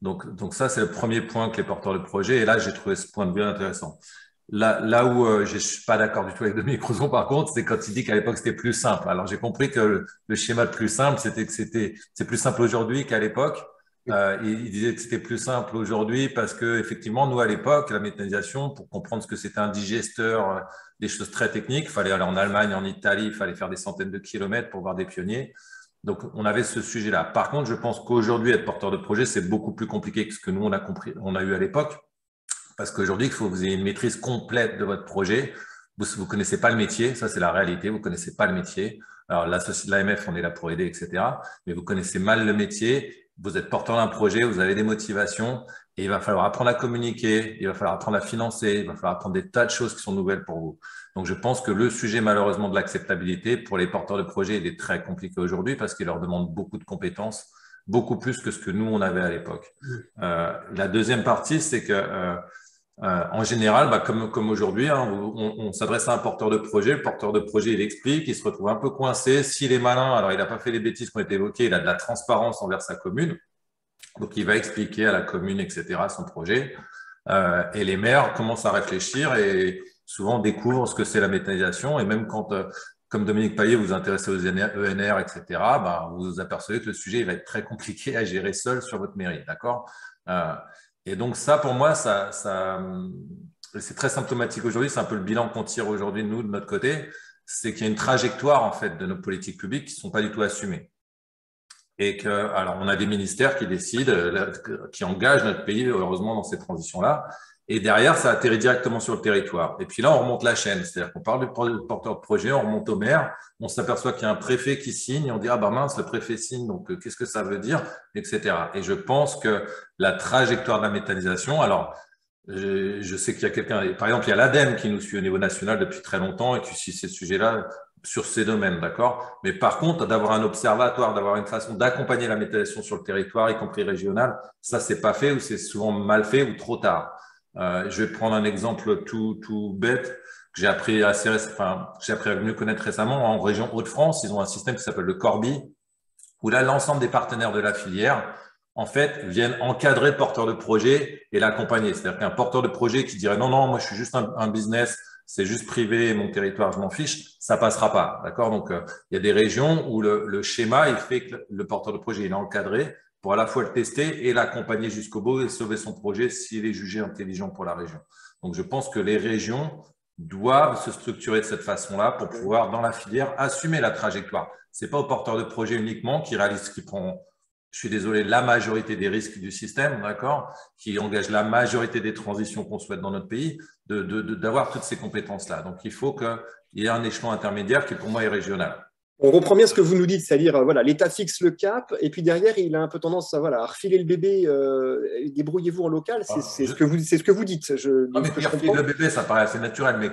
Donc ça, c'est le premier point que les porteurs de projet. Et là, j'ai trouvé ce point de vue intéressant. Là où je ne suis pas d'accord du tout avec Dominique Crozon, par contre, c'est quand il dit qu'à l'époque, c'était plus simple. Alors, j'ai compris que le schéma le plus simple, c'est plus simple aujourd'hui qu'à l'époque. Il disait que c'était plus simple aujourd'hui parce que, effectivement, nous, à l'époque, la méthanisation, pour comprendre ce que c'était un digesteur, des choses très techniques, il fallait aller en Allemagne, en Italie, il fallait faire des centaines de kilomètres pour voir des pionniers. Donc, on avait ce sujet-là. Par contre, je pense qu'aujourd'hui, être porteur de projet, c'est beaucoup plus compliqué que ce que nous, on a eu à l'époque. Parce qu'aujourd'hui, il faut que vous ayez une maîtrise complète de votre projet. Vous ne connaissez pas le métier, ça c'est la réalité, vous ne connaissez pas le métier. Alors l'AMF, on est là pour aider, etc. Mais vous connaissez mal le métier, vous êtes porteur d'un projet, vous avez des motivations et il va falloir apprendre à communiquer, il va falloir apprendre à financer, il va falloir apprendre des tas de choses qui sont nouvelles pour vous. Donc je pense que le sujet malheureusement de l'acceptabilité pour les porteurs de projet, il est très compliqué aujourd'hui parce qu'il leur demande beaucoup de compétences, beaucoup plus que ce que nous on avait à l'époque. La deuxième partie, c'est que en général, comme aujourd'hui, hein, on s'adresse à un porteur de projet. Le porteur de projet, il explique, il se retrouve un peu coincé. S'il est malin, alors il n'a pas fait les bêtises qui ont été évoquées, il a de la transparence envers sa commune. Donc, il va expliquer à la commune, etc., son projet. Et les maires commencent à réfléchir et souvent découvrent ce que c'est la méthanisation. Et même quand, comme Dominique Payet, vous vous intéressez aux ENR, etc., vous vous apercevez que le sujet il va être très compliqué à gérer seul sur votre mairie. D'accord ? Et donc ça, pour moi, c'est très symptomatique aujourd'hui. C'est un peu le bilan qu'on tire aujourd'hui, nous, de notre côté. C'est qu'il y a une trajectoire, en fait, de nos politiques publiques qui ne sont pas du tout assumées. Et alors, on a des ministères qui décident, qui engagent notre pays, heureusement, dans ces transitions-là. Et derrière, ça atterrit directement sur le territoire. Et puis là, on remonte la chaîne. C'est-à-dire qu'on parle du porteur de projet, on remonte au maire, on s'aperçoit qu'il y a un préfet qui signe, on dit « Ah mince, le préfet signe, donc qu'est-ce que ça veut dire ?» etc. Et je pense que la trajectoire de la méthanisation, alors, je sais qu'il y a quelqu'un, par exemple, il y a l'ADEME qui nous suit au niveau national depuis très longtemps et qui suit ces sujets-là sur ces domaines, d'accord? Mais par contre, d'avoir un observatoire, d'avoir une façon d'accompagner la méthanisation sur le territoire, y compris régional, ça, c'est pas fait ou c'est souvent mal fait ou trop tard. Je vais prendre un exemple tout bête que j'ai appris à mieux connaître récemment. En région Hauts-de-France, ils ont un système qui s'appelle le Corbi, où là, l'ensemble des partenaires de la filière, en fait, viennent encadrer le porteur de projet et l'accompagner. C'est-à-dire qu'un porteur de projet qui dirait non, moi, je suis juste un business, c'est juste privé, mon territoire, je m'en fiche, ça passera pas. D'accord? Donc, il y a des régions où le schéma, il fait que le porteur de projet, il est encadré pour à la fois le tester et l'accompagner jusqu'au bout et sauver son projet s'il est jugé intelligent pour la région. Donc, je pense que les régions doivent se structurer de cette façon-là pour pouvoir, dans la filière, assumer la trajectoire. C'est pas au porteur de projet uniquement qui réalise, qui prend, je suis désolé, la majorité des risques du système, d'accord, qui engage la majorité des transitions qu'on souhaite dans notre pays, d'avoir toutes ces compétences-là. Donc, il faut qu'il y ait un échelon intermédiaire qui, pour moi, est régional. On reprend bien ce que vous nous dites, c'est-à-dire voilà, l'État fixe le cap et puis derrière, il a un peu tendance à refiler le bébé, débrouillez-vous en local, c'est ce que vous dites. Non, mais refiler le bébé, ça paraît assez naturel, mais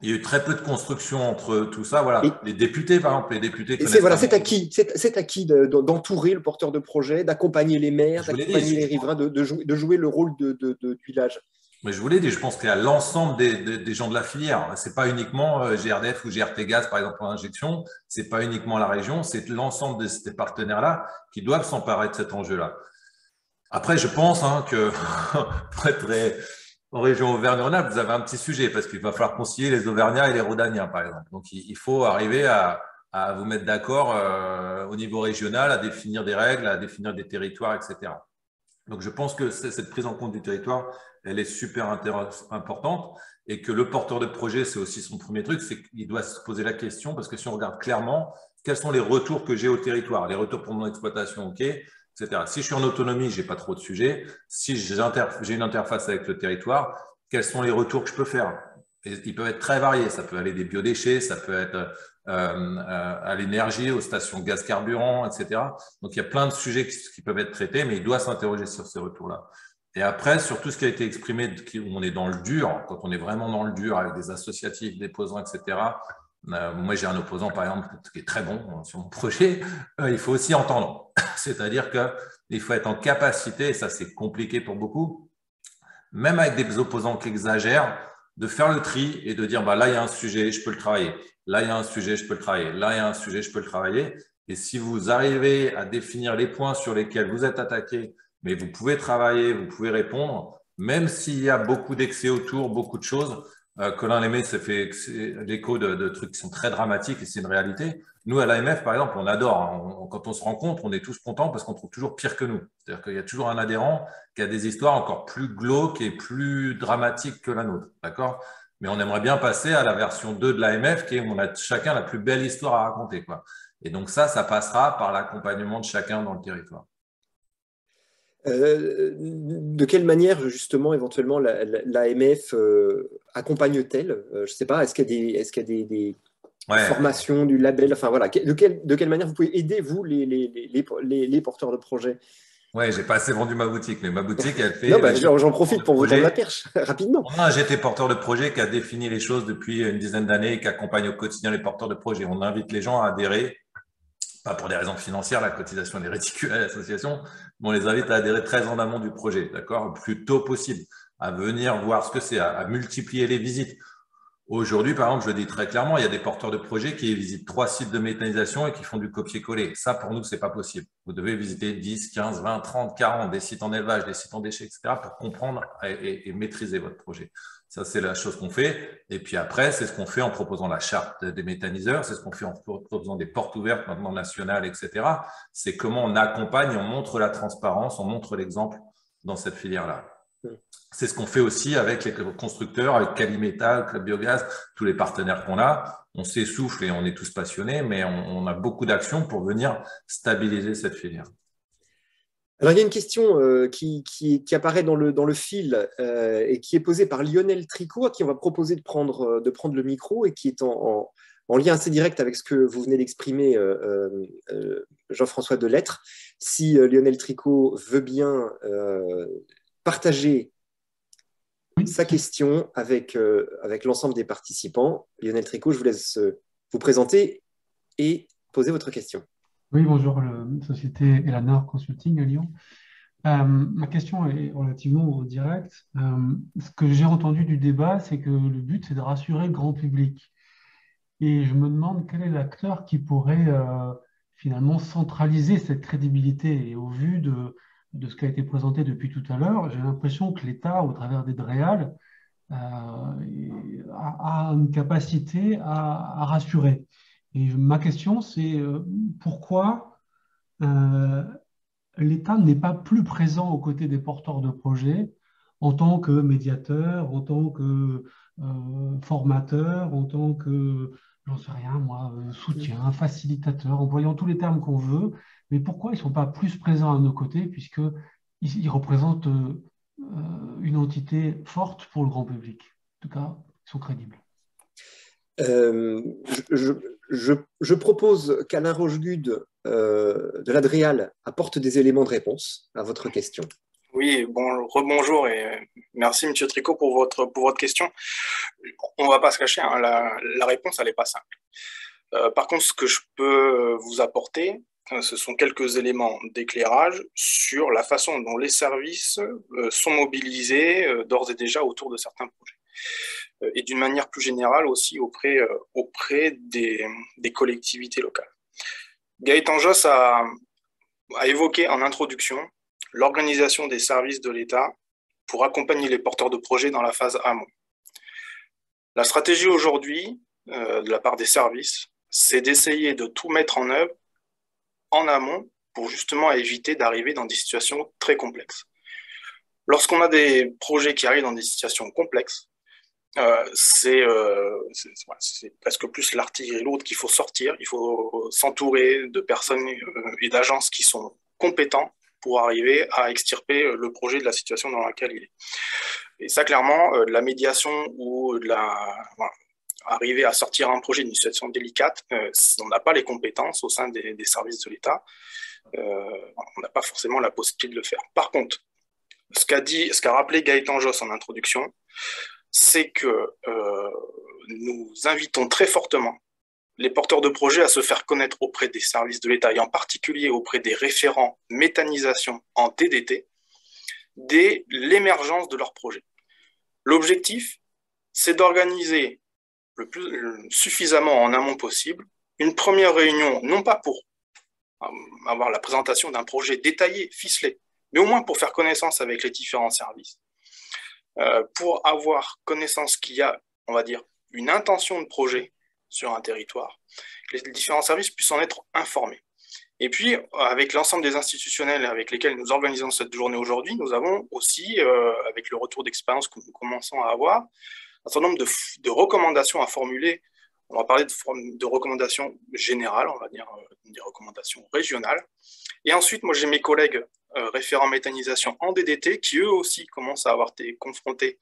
il y a eu très peu de construction entre tout ça. Voilà. Les députés, par exemple, les députés. C'est à qui d'entourer le porteur de projet, d'accompagner les maires, d'accompagner les riverains, de jouer le rôle de tuilage. Mais je vous l'ai dit, je pense qu'il y a l'ensemble des gens de la filière. C'est pas uniquement GRDF ou GRT Gaz, par exemple, en injection. C'est pas uniquement la région. C'est l'ensemble de ces partenaires-là qui doivent s'emparer de cet enjeu-là. Après, je pense que pour être en région Auvergne-Rhône-Alpes, vous avez un petit sujet parce qu'il va falloir concilier les Auvergnats et les Rhodaniens, par exemple. Donc, il faut arriver à vous mettre d'accord au niveau régional, à définir des règles, à définir des territoires, etc. Donc, je pense que cette prise en compte du territoire, elle est super importante et que le porteur de projet, c'est aussi son premier truc, c'est qu'il doit se poser la question parce que si on regarde clairement, quels sont les retours que j'ai au territoire, les retours pour mon exploitation, ok, etc. Si je suis en autonomie, je n'ai pas trop de sujets. Si j'ai une interface avec le territoire, quels sont les retours que je peux faire? Et ils peuvent être très variés. Ça peut aller des biodéchets, ça peut être à l'énergie, aux stations gaz carburant, etc. Donc, il y a plein de sujets qui peuvent être traités, mais il doit s'interroger sur ces retours-là. Et après, sur tout ce qui a été exprimé, où on est dans le dur, quand on est vraiment dans le dur avec des associatifs, des opposants, etc. Moi, j'ai un opposant, par exemple, qui est très bon sur mon projet. Il faut aussi entendre. C'est-à-dire qu'il faut être en capacité, et ça, c'est compliqué pour beaucoup, même avec des opposants qui exagèrent, de faire le tri et de dire, là, il y a un sujet, je peux le travailler. Là, il y a un sujet, je peux le travailler. Là, il y a un sujet, je peux le travailler. Et si vous arrivez à définir les points sur lesquels vous êtes attaqué mais vous pouvez travailler, vous pouvez répondre, même s'il y a beaucoup d'excès autour, beaucoup de choses. Colin Lémé s'est fait l'écho de trucs qui sont très dramatiques et c'est une réalité. Nous, à l'AMF, par exemple, on adore. Hein. Quand on se rencontre, on est tous contents parce qu'on trouve toujours pire que nous. C'est-à-dire qu'il y a toujours un adhérent qui a des histoires encore plus glauques et plus dramatiques que la nôtre. D'accord ? Mais on aimerait bien passer à la version 2 de l'AMF, qui est où on a chacun la plus belle histoire à raconter, quoi. Et donc ça passera par l'accompagnement de chacun dans le territoire. De quelle manière, justement, éventuellement, l'AMF accompagne-t-elle? Je ne sais pas, est-ce qu'il y a des formations, du label? Enfin, voilà. De quelle manière vous pouvez aider, vous, les porteurs de projets? Oui, j'ai pas assez vendu ma boutique, mais ma boutique, elle fait… Non, bah, j'en profite pour vous tendre la perche, rapidement. On a un GT porteur de projet qui a défini les choses depuis une dizaine d'années et qui accompagne au quotidien les porteurs de projet. On invite les gens à adhérer, pas pour des raisons financières, la cotisation est ridicule à l'association, mais on les invite à adhérer très en amont du projet, d'accord, le plus tôt possible, à venir voir ce que c'est, à multiplier les visites. Aujourd'hui, par exemple, je le dis très clairement, il y a des porteurs de projets qui visitent 3 sites de méthanisation et qui font du copier-coller. Ça, pour nous, c'est pas possible. Vous devez visiter 10, 15, 20, 30, 40, des sites en élevage, des sites en déchets, etc., pour comprendre et maîtriser votre projet. Ça, c'est la chose qu'on fait. Et puis après, c'est ce qu'on fait en proposant la charte des méthaniseurs, c'est ce qu'on fait en proposant des portes ouvertes maintenant nationales, etc. C'est comment on accompagne, on montre la transparence, on montre l'exemple dans cette filière-là. C'est ce qu'on fait aussi avec les constructeurs, avec Calimetal, Club Biogaz, tous les partenaires qu'on a. On s'essouffle et on est tous passionnés, mais on a beaucoup d'actions pour venir stabiliser cette filière. Alors, il y a une question qui apparaît dans le fil et qui est posée par Lionel Tricot, à qui on va proposer de prendre le micro et qui est en lien assez direct avec ce que vous venez d'exprimer, Jean-François Delettre. Si Lionel Tricot veut bien partager sa question avec l'ensemble des participants. Lionel Tricot, je vous laisse vous présenter et poser votre question. Oui, bonjour, société Elanor Consulting à Lyon. Ma question est relativement directe. Ce que j'ai entendu du débat, c'est que le but, c'est de rassurer le grand public. Et je me demande quel est l'acteur qui pourrait finalement centraliser cette crédibilité. Et au vu de ce qui a été présenté depuis tout à l'heure, j'ai l'impression que l'État, au travers des DREAL, a une capacité à rassurer. Et ma question, c'est pourquoi l'État n'est pas plus présent aux côtés des porteurs de projets en tant que médiateur, en tant que formateur, en tant que, j'en sais rien, moi, soutien, facilitateur, employant tous les termes qu'on veut, mais pourquoi ils ne sont pas plus présents à nos côtés, puisqu'ils représentent une entité forte pour le grand public. En tout cas, ils sont crédibles. Je propose qu'Alain Rochegude de l'Adréal apporte des éléments de réponse à votre question. Oui, rebonjour et merci M. Tricot pour votre question. On ne va pas se cacher, hein, la réponse, elle n'est pas simple. Par contre, ce que je peux vous apporter, ce sont quelques éléments d'éclairage sur la façon dont les services sont mobilisés d'ores et déjà autour de certains projets. Et d'une manière plus générale aussi auprès des collectivités locales. Gaëtan Josse a évoqué en introduction l'organisation des services de l'État pour accompagner les porteurs de projets dans la phase amont. La stratégie aujourd'hui, de la part des services, c'est d'essayer de tout mettre en œuvre en amont pour justement éviter d'arriver dans des situations très complexes. Lorsqu'on a des projets qui arrivent dans des situations complexes, c'est presque plus l'artillerie lourde qu'il faut sortir. Il faut s'entourer de personnes et d'agences qui sont compétents pour arriver à extirper le projet de la situation dans laquelle il est. Et ça, clairement, de la médiation ou arriver à sortir un projet d'une situation délicate, on n'a pas les compétences au sein des services de l'État. On n'a pas forcément la possibilité de le faire. Par contre, ce qu'a rappelé Gaëtan Josse en introduction, c'est que nous invitons très fortement les porteurs de projets à se faire connaître auprès des services de l'État et en particulier auprès des référents méthanisation en TDT dès l'émergence de leur projet. L'objectif, c'est d'organiser suffisamment en amont possible une première réunion, non pas pour avoir la présentation d'un projet détaillé, ficelé, mais au moins pour faire connaissance avec les différents services, pour avoir connaissance qu'il y a, on va dire, une intention de projet sur un territoire, que les différents services puissent en être informés. Et puis, avec l'ensemble des institutionnels avec lesquels nous organisons cette journée aujourd'hui, nous avons aussi, avec le retour d'expérience que nous commençons à avoir, un certain nombre de recommandations à formuler. On va parler de recommandations générales, on va dire des recommandations régionales. Et ensuite, moi, j'ai mes collègues référents méthanisation en DDT qui, eux aussi, commencent à avoir été confrontés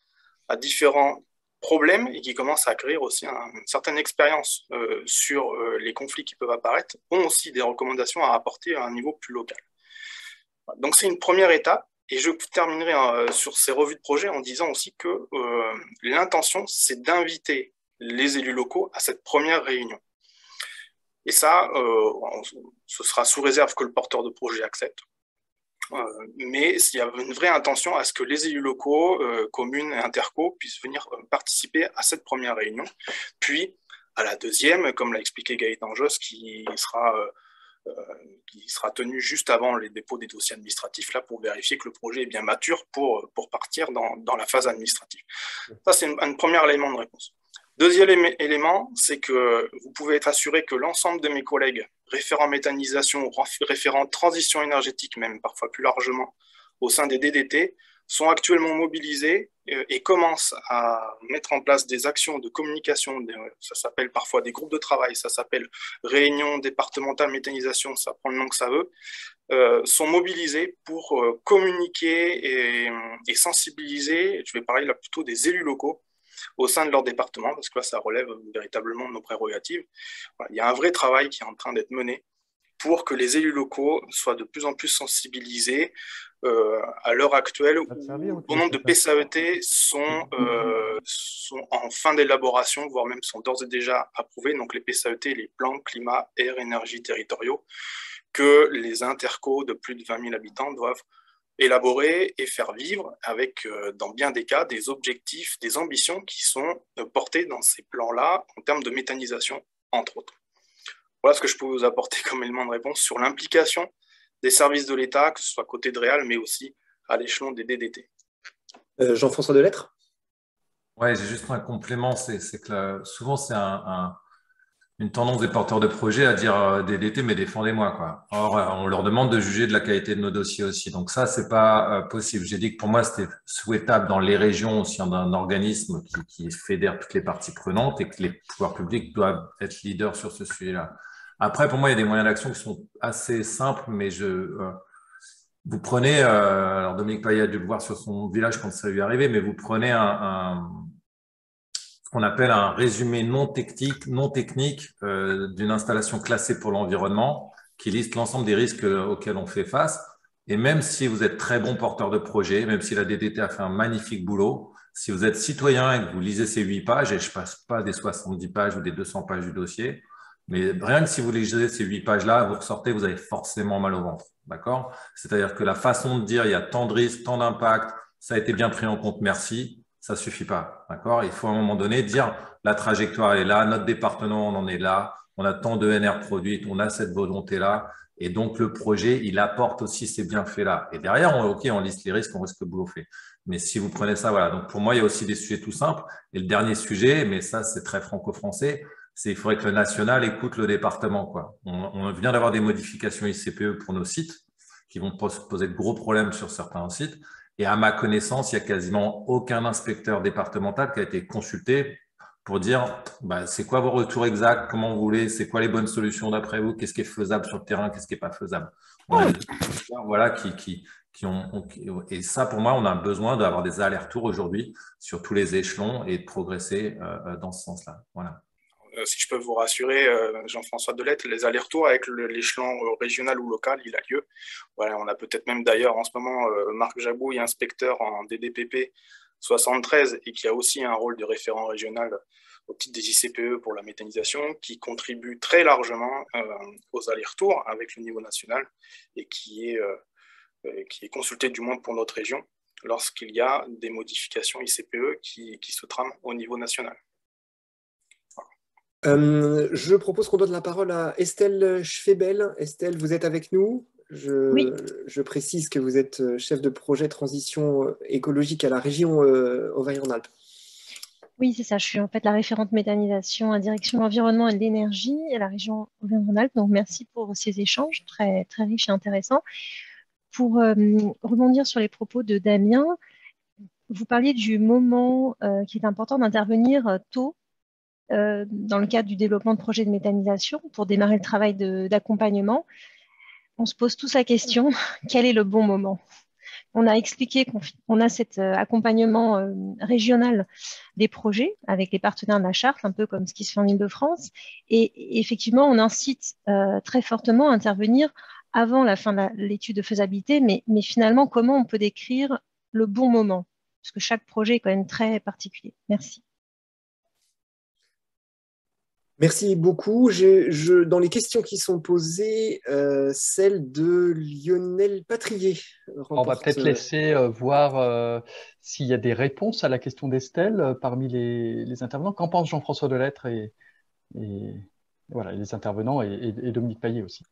à différents problèmes et qui commencent à acquérir aussi une certaine expérience sur les conflits qui peuvent apparaître, ont aussi des recommandations à apporter à un niveau plus local. Donc, c'est une première étape. Et je terminerai sur ces revues de projet en disant aussi que l'intention, c'est d'inviter les élus locaux à cette première réunion. Et ça, ce sera sous réserve que le porteur de projet accepte. Mais il y a une vraie intention à ce que les élus locaux, communes et interco puissent venir participer à cette première réunion. Puis, à la deuxième, comme l'a expliqué Gaëtan Josse, qui sera tenu juste avant les dépôts des dossiers administratifs, là, pour vérifier que le projet est bien mature pour partir dans la phase administrative. Ça, c'est un premier élément de réponse. Deuxième élément, c'est que vous pouvez être assuré que l'ensemble de mes collègues référents méthanisation, référents transition énergétique, même parfois plus largement, au sein des DDT, sont actuellement mobilisés et commencent à mettre en place des actions de communication. Ça s'appelle parfois des groupes de travail, ça s'appelle réunion départementale méthanisation, ça prend le nom que ça veut, sont mobilisés pour communiquer et sensibiliser, je vais parler là plutôt des élus locaux, au sein de leur département, parce que là, ça relève véritablement de nos prérogatives. Voilà, il y a un vrai travail qui est en train d'être mené pour que les élus locaux soient de plus en plus sensibilisés à l'heure actuelle où bon nombre de PCAET sont en fin d'élaboration, voire même sont d'ores et déjà approuvés, donc les PCAET, les plans climat, air, énergie territoriaux, que les intercos de plus de 20 000 habitants doivent élaborer et faire vivre avec, dans bien des cas, des objectifs, des ambitions qui sont portées dans ces plans-là en termes de méthanisation, entre autres. Voilà ce que je peux vous apporter comme élément de réponse sur l'implication des services de l'État, que ce soit côté DREAL, mais aussi à l'échelon des DDT. Jean-François Delettre ? Oui, j'ai juste un complément, c'est que souvent c'est une tendance des porteurs de projets à dire DDT, mais défendez-moi, quoi. Or, on leur demande de juger de la qualité de nos dossiers aussi. Donc ça, c'est pas possible. J'ai dit que pour moi, c'était souhaitable dans les régions aussi d'un organisme qui fédère toutes les parties prenantes et que les pouvoirs publics doivent être leaders sur ce sujet-là. Après, pour moi, il y a des moyens d'action qui sont assez simples, mais vous prenez, alors Dominique Payet a dû le voir sur son village quand ça lui est arrivé, mais vous prenez ce qu'on appelle un résumé non technique d'une installation classée pour l'environnement qui liste l'ensemble des risques auxquels on fait face. Et même si vous êtes très bon porteur de projet, même si la DDT a fait un magnifique boulot, si vous êtes citoyen et que vous lisez ces 8 pages, et je ne passe pas des 70 pages ou des 200 pages du dossier, mais rien que si vous lisez ces 8 pages-là, vous ressortez, vous avez forcément mal au ventre. D'accord ? C'est-à-dire que la façon de dire il y a tant de risques, tant d'impact, ça a été bien pris en compte, merci, ça ne suffit pas. D'accord ? Il faut à un moment donné dire la trajectoire est là, notre département, on en est là, on a tant de NR produites, on a cette volonté-là. Et donc, le projet, il apporte aussi ces bienfaits-là. Et derrière, on liste les risques, on risque le boulot fait. Mais si vous prenez ça, voilà. Donc, pour moi, il y a aussi des sujets tout simples. Et le dernier sujet, mais ça, c'est très franco-français, c'est qu'il faudrait que le national écoute le département, quoi. On vient d'avoir des modifications ICPE pour nos sites qui vont poser de gros problèmes sur certains sites. Et à ma connaissance, il n'y a quasiment aucun inspecteur départemental qui a été consulté pour dire c'est quoi vos retours exacts, comment vous voulez, c'est quoi les bonnes solutions d'après vous, qu'est-ce qui est faisable sur le terrain, qu'est-ce qui n'est pas faisable. On a des inspecteurs, voilà, et ça, pour moi, on a besoin d'avoir des allers-retours aujourd'hui sur tous les échelons et de progresser dans ce sens-là. Voilà. Si je peux vous rassurer, Jean-François Delettre, les allers-retours avec l'échelon régional ou local, il a lieu. Voilà, on a peut-être même d'ailleurs en ce moment Marc Jabouille, inspecteur en DDPP 73 et qui a aussi un rôle de référent régional au titre des ICPE pour la méthanisation, qui contribue très largement aux allers-retours avec le niveau national et qui est consulté du moins pour notre région lorsqu'il y a des modifications ICPE qui se trament au niveau national. Je propose qu'on donne la parole à Estelle Schwebel. Estelle, vous êtes avec nous? Oui, je précise que vous êtes chef de projet transition écologique à la région Auvergne-Rhône-Alpes. oui, c'est ça. Je suis en fait la référente méthanisation à direction de l'environnement et de l'énergie à la région Auvergne-Rhône-Alpes. Donc, merci pour ces échanges très, très riches et intéressants. Pour rebondir sur les propos de Damien, vous parliez du moment qui est important d'intervenir tôt dans le cadre du développement de projets de méthanisation pour démarrer le travail d'accompagnement. On se pose tous la question, quel est le bon moment? On a expliqué qu'on a cet accompagnement régional des projets avec les partenaires de la charte, un peu comme ce qui se fait en Île-de-France. Et effectivement, on incite très fortement à intervenir avant la fin de l'étude de faisabilité, mais finalement, comment on peut décrire le bon moment? Parce que chaque projet est quand même très particulier. Merci. Merci beaucoup. Dans les questions qui sont posées, celle de Lionel Patrier On va peut-être laisser voir s'il y a des réponses à la question d'Estelle parmi les intervenants. Qu'en pense Jean-François Delettre et voilà, les intervenants et Dominique Paillet aussi?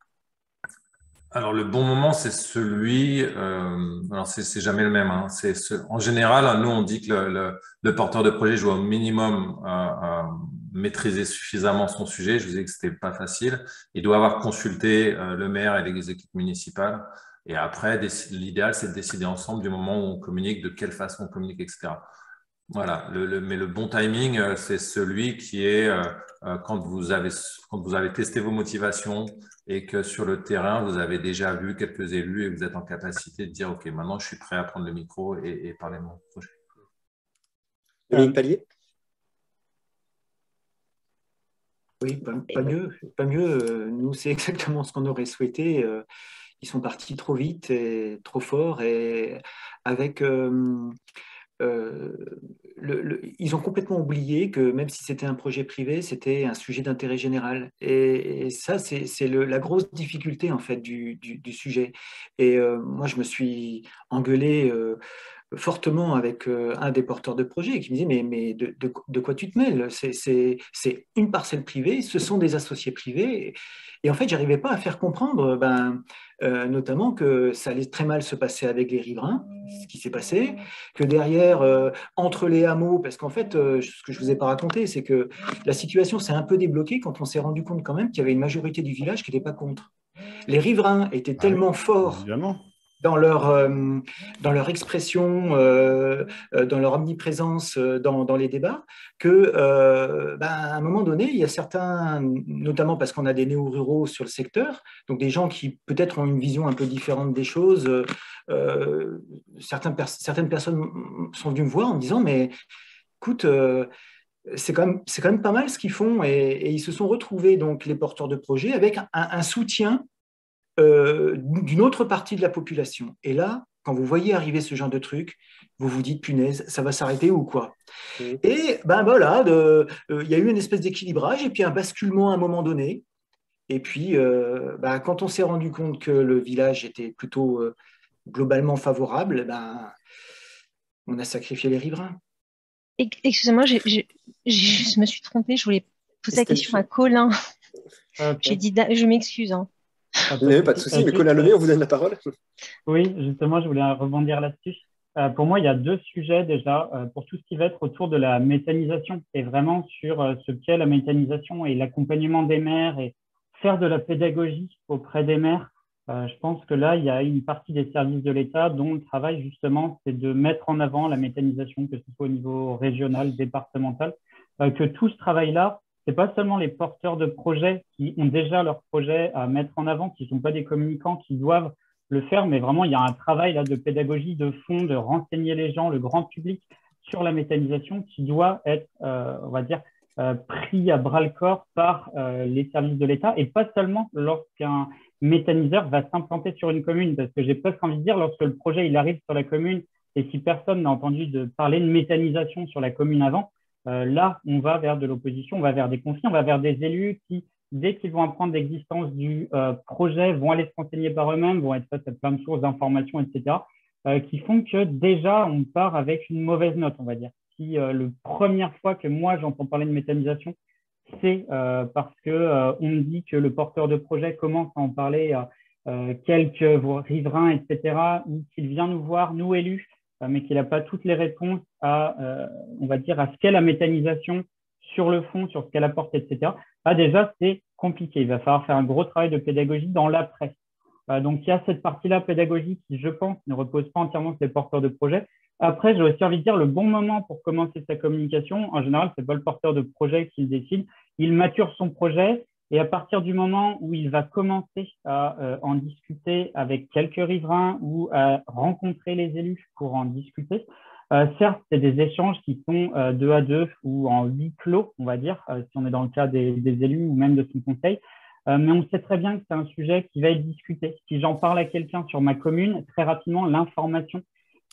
Alors, le bon moment, c'est celui, alors c'est jamais le même, hein, en général, nous, on dit que le porteur de projet doit au minimum maîtriser suffisamment son sujet. Je vous ai dit que c'était pas facile. Il doit avoir consulté le maire et les équipes municipales. Et après, l'idéal, c'est de décider ensemble du moment où on communique, de quelle façon on communique, etc. Voilà, mais le bon timing, c'est celui qui est quand vous avez testé vos motivations et que sur le terrain, vous avez déjà vu quelques élus et vous êtes en capacité de dire « Ok, maintenant, je suis prêt à prendre le micro et parler de mon projet. » Dominique Paillet? Oui, pas mieux. Nous, c'est exactement ce qu'on aurait souhaité. Ils sont partis trop vite et trop fort et avec... ils ont complètement oublié que même si c'était un projet privé, c'était un sujet d'intérêt général. Et ça, c'est la grosse difficulté en fait du sujet. Et moi, je me suis engueulé fortement avec un des porteurs de projet qui me disait mais de quoi tu te mêles? C'est une parcelle privée, ce sont des associés privés. Et en fait, j'arrivais pas à faire comprendre, notamment que ça allait très mal se passer avec les riverains, ce qui s'est passé, que derrière, entre les hameaux, parce qu'en fait, ce que je vous ai pas raconté, c'est que la situation s'est un peu débloquée quand on s'est rendu compte quand même qu'il y avait une majorité du village qui n'était pas contre. Les riverains étaient tellement forts dans leur expression, dans leur omniprésence dans les débats, que à un moment donné, il y a certains, notamment parce qu'on a des néo-ruraux sur le secteur, donc des gens qui peut-être ont une vision un peu différente des choses, certaines personnes sont venues me voir en me disant, mais écoute, c'est quand même pas mal ce qu'ils font, et ils se sont retrouvés, donc les porteurs de projets, avec un soutien d'une autre partie de la population. Et là, quand vous voyez arriver ce genre de truc, vous vous dites, punaise, ça va s'arrêter ou quoi? Et voilà, il y a eu une espèce d'équilibrage et puis un basculement à un moment donné. Et puis, quand on s'est rendu compte que le village était plutôt globalement favorable, on a sacrifié les riverains. Excusez-moi, je me suis trompée. Je voulais poser la question à Colin. J'ai dit, je m'excuse. Hein. Pas de souci, mais Colin Lemay, on vous donne la parole. Oui, justement, je voulais rebondir là-dessus. Pour moi, il y a deux sujets déjà. Pour tout ce qui va être autour de la méthanisation et vraiment sur ce qu'est la méthanisation et l'accompagnement des maires et faire de la pédagogie auprès des maires. Je pense que là, il y a une partie des services de l'État dont le travail, justement, c'est de mettre en avant la méthanisation, que ce soit au niveau régional, départemental, que tout ce travail-là, c'est pas seulement les porteurs de projets qui ont déjà leur projet à mettre en avant, qui ne sont pas des communicants, qui doivent le faire, mais vraiment, il y a un travail là de pédagogie de fond, de renseigner les gens, le grand public sur la méthanisation qui doit être, on va dire, pris à bras-le-corps par les services de l'État, et pas seulement lorsqu'un méthaniseur va s'implanter sur une commune, parce que j'ai presque envie de dire, lorsque le projet il arrive sur la commune, et si personne n'a entendu parler de méthanisation sur la commune avant, là, on va vers de l'opposition, on va vers des conflits, on va vers des élus qui, dès qu'ils vont apprendre l'existence du projet, vont aller se renseigner par eux-mêmes, vont être face à plein de sources d'informations, etc., qui font que déjà, on part avec une mauvaise note, on va dire. Si la première fois que moi, j'entends parler de méthanisation, c'est parce qu'on me dit que le porteur de projet commence à en parler quelques riverains, etc., ou qu'il vient nous voir, nous élus, mais qu'il n'a pas toutes les réponses à, on va dire, à ce qu'est la méthanisation sur le fond, sur ce qu'elle apporte, etc. Là, déjà, c'est compliqué. Il va falloir faire un gros travail de pédagogie dans l'après. Donc, il y a cette partie-là pédagogique qui, je pense, ne repose pas entièrement sur les porteurs de projet. Après, j'ai aussi envie de dire le bon moment pour commencer sa communication. En général, c'est pas le porteur de projet qui le décide. Il mature son projet et à partir du moment où il va commencer à en discuter avec quelques riverains ou à rencontrer les élus pour en discuter, certes, c'est des échanges qui sont 2 à 2 ou en huis clos, on va dire, si on est dans le cas des élus ou même de son conseil. Mais on sait très bien que c'est un sujet qui va être discuté. Si j'en parle à quelqu'un sur ma commune, très rapidement, l'information,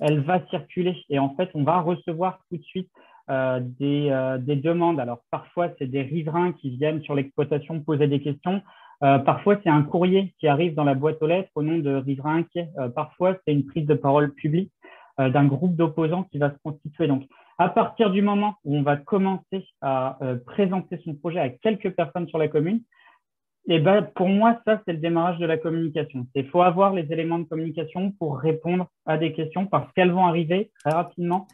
elle va circuler. Et en fait, on va recevoir tout de suite des demandes. Alors, parfois, c'est des riverains qui viennent sur l'exploitation poser des questions. Parfois, c'est un courrier qui arrive dans la boîte aux lettres au nom de riverains inquiets. Parfois, c'est une prise de parole publique d'un groupe d'opposants qui va se constituer. Donc, à partir du moment où on va commencer à présenter son projet à quelques personnes sur la commune, et ben, pour moi, ça, c'est le démarrage de la communication. Il faut avoir les éléments de communication pour répondre à des questions parce qu'elles vont arriver très rapidement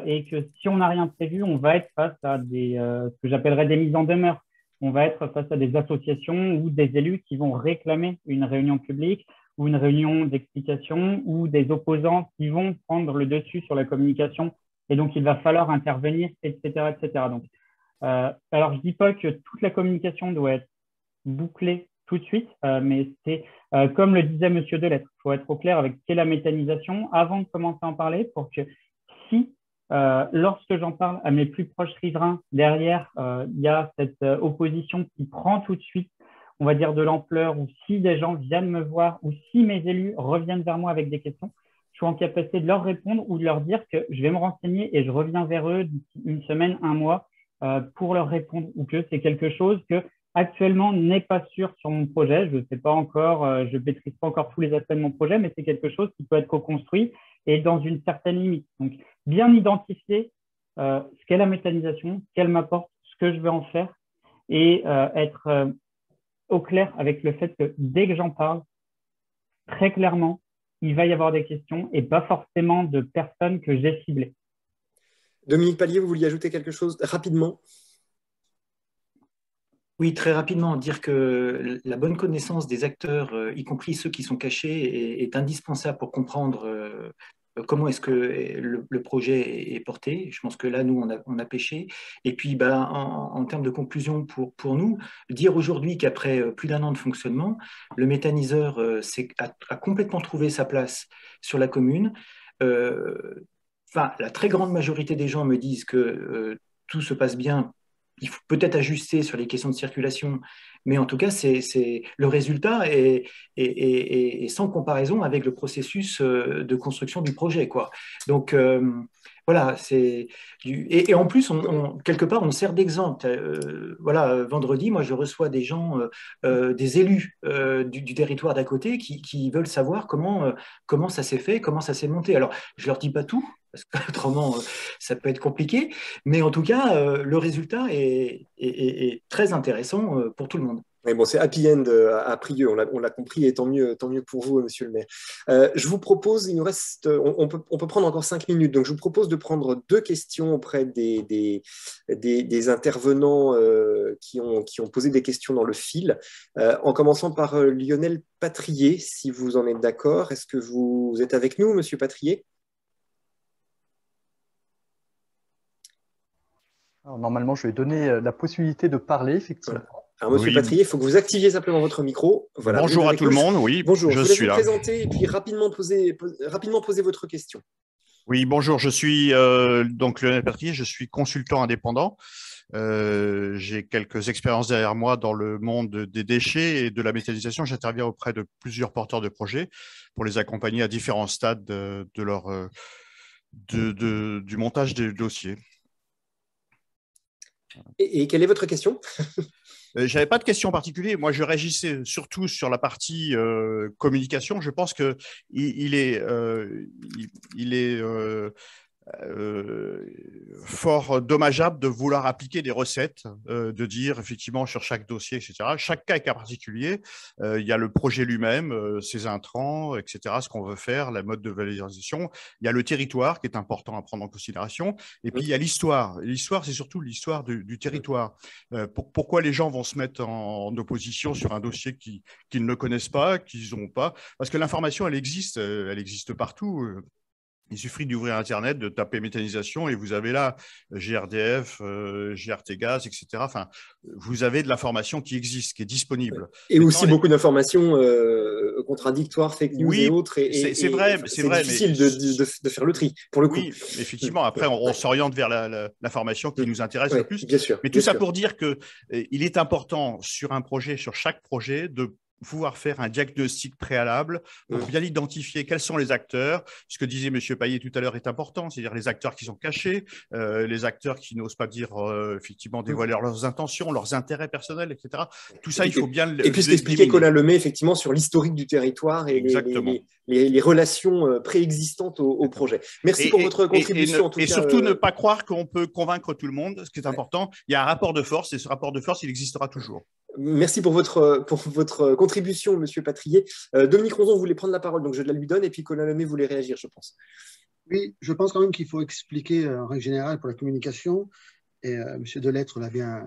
et que si on n'a rien prévu, on va être face à ce que j'appellerais des mises en demeure. On va être face à des associations ou des élus qui vont réclamer une réunion publique ou une réunion d'explication ou des opposants qui vont prendre le dessus sur la communication et donc il va falloir intervenir, etc., etc. Donc, alors, je dis pas que toute la communication doit être bouclé tout de suite, mais c'est comme le disait Monsieur Delettre, il faut être au clair avec ce qu'est la méthanisation avant de commencer à en parler pour que si, lorsque j'en parle à mes plus proches riverains, derrière, il y a cette opposition qui prend tout de suite, on va dire, de l'ampleur, ou si des gens viennent me voir, ou si mes élus reviennent vers moi avec des questions, je suis en capacité de leur répondre ou de leur dire que je vais me renseigner et je reviens vers eux d'ici une semaine, un mois, pour leur répondre, ou que c'est quelque chose que actuellement n'est pas sûr sur mon projet. Je ne sais pas encore, je ne maîtrise pas encore tous les aspects de mon projet, mais c'est quelque chose qui peut être co-construit et dans une certaine limite. Donc, bien identifier ce qu'est la méthanisation, ce qu'elle m'apporte, ce que je vais en faire et être au clair avec le fait que dès que j'en parle, très clairement, il va y avoir des questions et pas forcément de personnes que j'ai ciblées. Dominique Pallier, vous vouliez ajouter quelque chose rapidement? Oui, très rapidement, dire que la bonne connaissance des acteurs, y compris ceux qui sont cachés, est indispensable pour comprendre comment est-ce que le projet est porté. Je pense que là, nous, on a pêché. Et puis, en termes de conclusion pour nous, dire aujourd'hui qu'après plus d'1 an de fonctionnement, le méthaniseur a complètement trouvé sa place sur la commune. La très grande majorité des gens me disent que tout se passe bien. Il faut peut-être ajuster sur les questions de circulation, mais en tout cas, le résultat est sans comparaison avec le processus de construction du projet, quoi. Donc, voilà, et en plus, quelque part, on sert d'exemple. Voilà, vendredi, moi, je reçois des gens, des élus du territoire d'à côté qui veulent savoir comment ça s'est fait, comment ça s'est monté. Alors, je leur dis pas tout, parce qu'autrement, ça peut être compliqué. Mais en tout cas, le résultat est très intéressant pour tout le monde. Mais bon, c'est happy end à Prieux, on l'a compris, et tant mieux pour vous, monsieur le maire. Je vous propose, il nous reste, on peut prendre encore 5 minutes, donc je vous propose de prendre 2 questions auprès des intervenants qui ont posé des questions dans le fil, en commençant par Lionel Patrier, si vous en êtes d'accord. Est-ce que vous êtes avec nous, monsieur Patrier? Alors, normalement, je vais donner la possibilité de parler, effectivement. Voilà. Alors, monsieur Patrier, il faut que vous activiez simplement votre micro. Voilà, bonjour à tout le monde, oui. Bonjour, je suis là. Vous présenter et puis rapidement poser votre question. Oui, bonjour, je suis donc Lionel Patrier, je suis consultant indépendant. J'ai quelques expériences derrière moi dans le monde des déchets et de la méthanisation. J'interviens auprès de plusieurs porteurs de projets pour les accompagner à différents stades du montage des dossiers. Et quelle est votre question? Je n'avais pas de question particulière. Moi, je réagissais surtout sur la partie communication. Je pense qu'il est fort dommageable de vouloir appliquer des recettes, de dire effectivement sur chaque dossier, etc. Chaque cas est cas particulier. Il y a le projet lui-même, ses intrants, etc., ce qu'on veut faire, la mode de valorisation. Il y a le territoire qui est important à prendre en considération. Et puis, il y a l'histoire. L'histoire, c'est surtout l'histoire du territoire. Pourquoi les gens vont se mettre en opposition sur un dossier qu'ils ne connaissent pas, qu'ils n'ont pas? Parce que l'information, elle existe partout. Il suffit d'ouvrir Internet, de taper méthanisation et vous avez là GRDF, GRT Gaz, etc. Enfin, vous avez de l'information qui existe, qui est disponible. Et maintenant, aussi beaucoup d'informations contradictoires, fake news et autres. C'est vrai, c'est difficile de faire le tri, pour le coup. Oui, effectivement. Après, on s'oriente vers l'information qui nous intéresse le plus. Bien sûr. Mais tout ça pour dire qu'il est important sur un projet, sur chaque projet, de pouvoir faire un diagnostic préalable pour bien identifier quels sont les acteurs. Ce que disait M. Payet tout à l'heure est important, c'est-à-dire les acteurs qui sont cachés, les acteurs qui n'osent pas dire effectivement dévoiler leurs intentions, leurs intérêts personnels, etc. Tout ça, il faut bien le. Et puis expliquer Colin Lemay effectivement sur l'historique du territoire et les relations préexistantes au projet. Merci pour votre contribution. Et surtout ne pas croire qu'on peut convaincre tout le monde, ce qui est important. Il y a un rapport de force et ce rapport de force, il existera toujours. Merci pour votre contribution, Monsieur Patrier. Dominique Ronzon voulait prendre la parole, donc je la lui donne, et puis Colin Lemay voulait réagir, je pense. Oui, je pense quand même qu'il faut expliquer, en règle générale, pour la communication, et M. Delettre l'a bien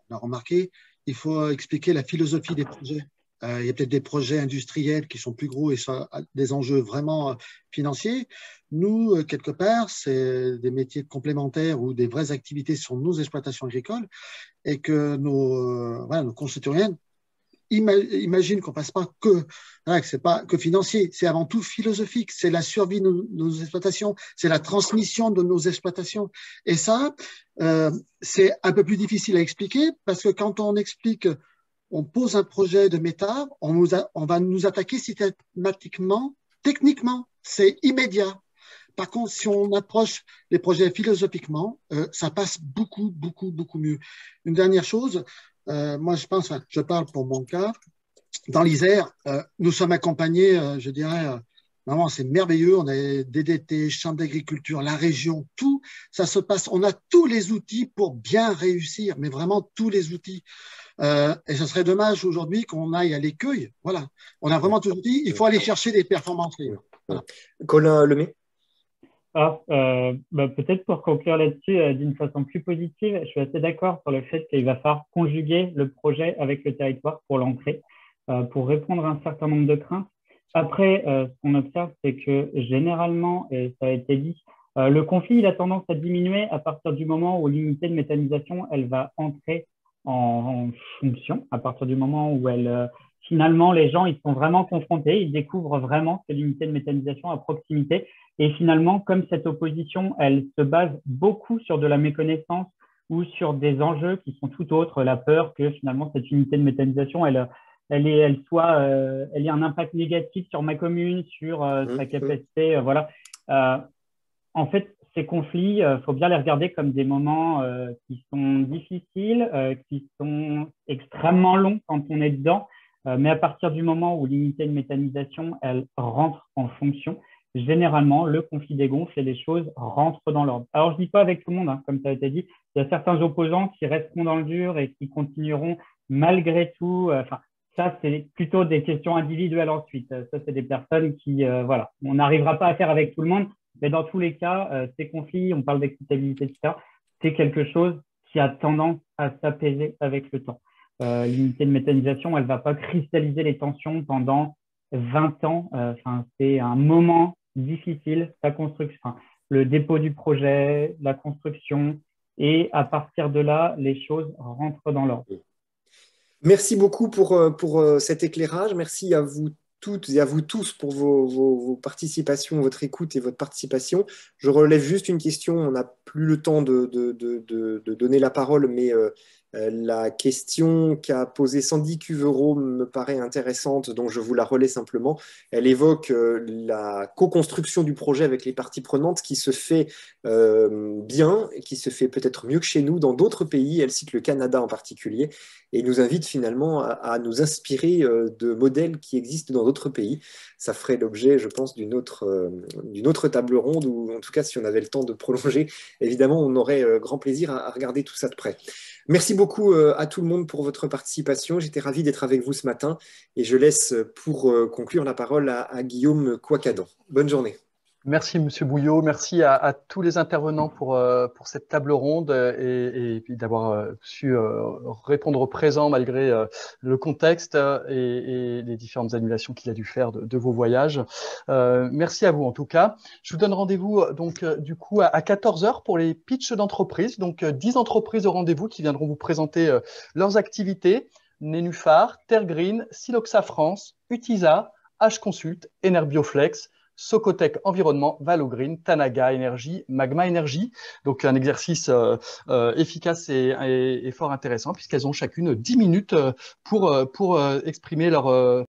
remarqué, il faut expliquer la philosophie des projets. Il y a peut-être des projets industriels qui sont plus gros et ça a des enjeux vraiment financiers. Nous, quelque part, c'est des métiers complémentaires ou des vraies activités sur nos exploitations agricoles et que nos concitoyens imaginent qu'on ne passe pas que c'est pas que financier, c'est avant tout philosophique, c'est la survie de nos exploitations, c'est la transmission de nos exploitations. Et ça, c'est un peu plus difficile à expliquer parce que quand on explique, on pose un projet de méta, on va nous attaquer systématiquement, techniquement, c'est immédiat. Par contre, si on approche les projets philosophiquement, ça passe beaucoup mieux. Une dernière chose, moi je parle pour mon cas, dans l'Isère, nous sommes accompagnés, je dirais, vraiment c'est merveilleux, on a DDT, Chambre d'agriculture, la région, tout, ça se passe, on a tous les outils pour bien réussir, mais vraiment tous les outils. Et ce serait dommage aujourd'hui qu'on aille à l'écueil. Voilà, on a vraiment tous les outils, il faut aller chercher des performances. Voilà. Colin Lemay. Peut-être pour conclure là-dessus d'une façon plus positive, je suis assez d'accord sur le fait qu'il va falloir conjuguer le projet avec le territoire pour l'ancrer, pour répondre à un certain nombre de craintes. Après, ce qu'on observe, c'est que généralement, et ça a été dit, le conflit il a tendance à diminuer à partir du moment où l'unité de méthanisation elle va entrer en fonction, à partir du moment où finalement les gens ils sont vraiment confrontés, ils découvrent vraiment que l'unité de méthanisation à proximité. Et finalement, comme cette opposition, elle se base beaucoup sur de la méconnaissance ou sur des enjeux qui sont tout autres, la peur que finalement cette unité de méthanisation, elle ait un impact négatif sur ma commune, sur sa capacité, voilà. En fait, ces conflits, faut bien les regarder comme des moments qui sont difficiles, qui sont extrêmement longs quand on est dedans, mais à partir du moment où l'unité de méthanisation, elle rentre en fonction, généralement, le conflit dégonfle et les choses rentrent dans l'ordre. Alors, je ne dis pas avec tout le monde, hein, comme ça a été dit, il y a certains opposants qui resteront dans le dur et qui continueront malgré tout. Ça, c'est plutôt des questions individuelles ensuite. Ça, c'est des personnes qui, voilà, on n'arrivera pas à faire avec tout le monde, mais dans tous les cas, ces conflits, on parle d'équitabilité, etc., c'est quelque chose qui a tendance à s'apaiser avec le temps. L'unité de méthanisation, elle ne va pas cristalliser les tensions pendant 20 ans. C'est un moment difficile, sa construction, le dépôt du projet, la construction, et à partir de là, les choses rentrent dans l'ordre. Merci beaucoup pour cet éclairage. Merci à vous toutes et à vous tous pour vos participations, votre écoute et votre participation. Je relève juste une question. On n'a plus le temps de donner la parole, mais La question qu'a posée Sandy Cuvereau me paraît intéressante, donc je vous la relais simplement. Elle évoque la co-construction du projet avec les parties prenantes qui se fait bien, qui se fait peut-être mieux que chez nous dans d'autres pays. Elle cite le Canada en particulier et nous invite finalement à nous inspirer de modèles qui existent dans d'autres pays. Ça ferait l'objet, je pense, d'une autre table ronde, ou en tout cas, si on avait le temps de prolonger, évidemment, on aurait grand plaisir à regarder tout ça de près. Merci beaucoup à tout le monde pour votre participation. J'étais ravi d'être avec vous ce matin et je laisse pour conclure la parole à Guillaume Couacadan. Bonne journée. Merci, Monsieur Bouillot. Merci à tous les intervenants pour cette table ronde et puis d'avoir su répondre au présent malgré le contexte et les différentes annulations qu'il a dû faire de vos voyages. Merci à vous en tout cas. Je vous donne rendez-vous donc du coup à 14h pour les pitchs d'entreprise. Donc 10 entreprises au rendez-vous qui viendront vous présenter leurs activités. Nénuphar, Terre Green, Siloxa France, Utisa, H-Consult, Enerbioflex, Socotec Environnement, Valogreen, Tanaga Énergie, Magma Énergie. Donc un exercice efficace et fort intéressant puisqu'elles ont chacune 10 minutes pour exprimer leur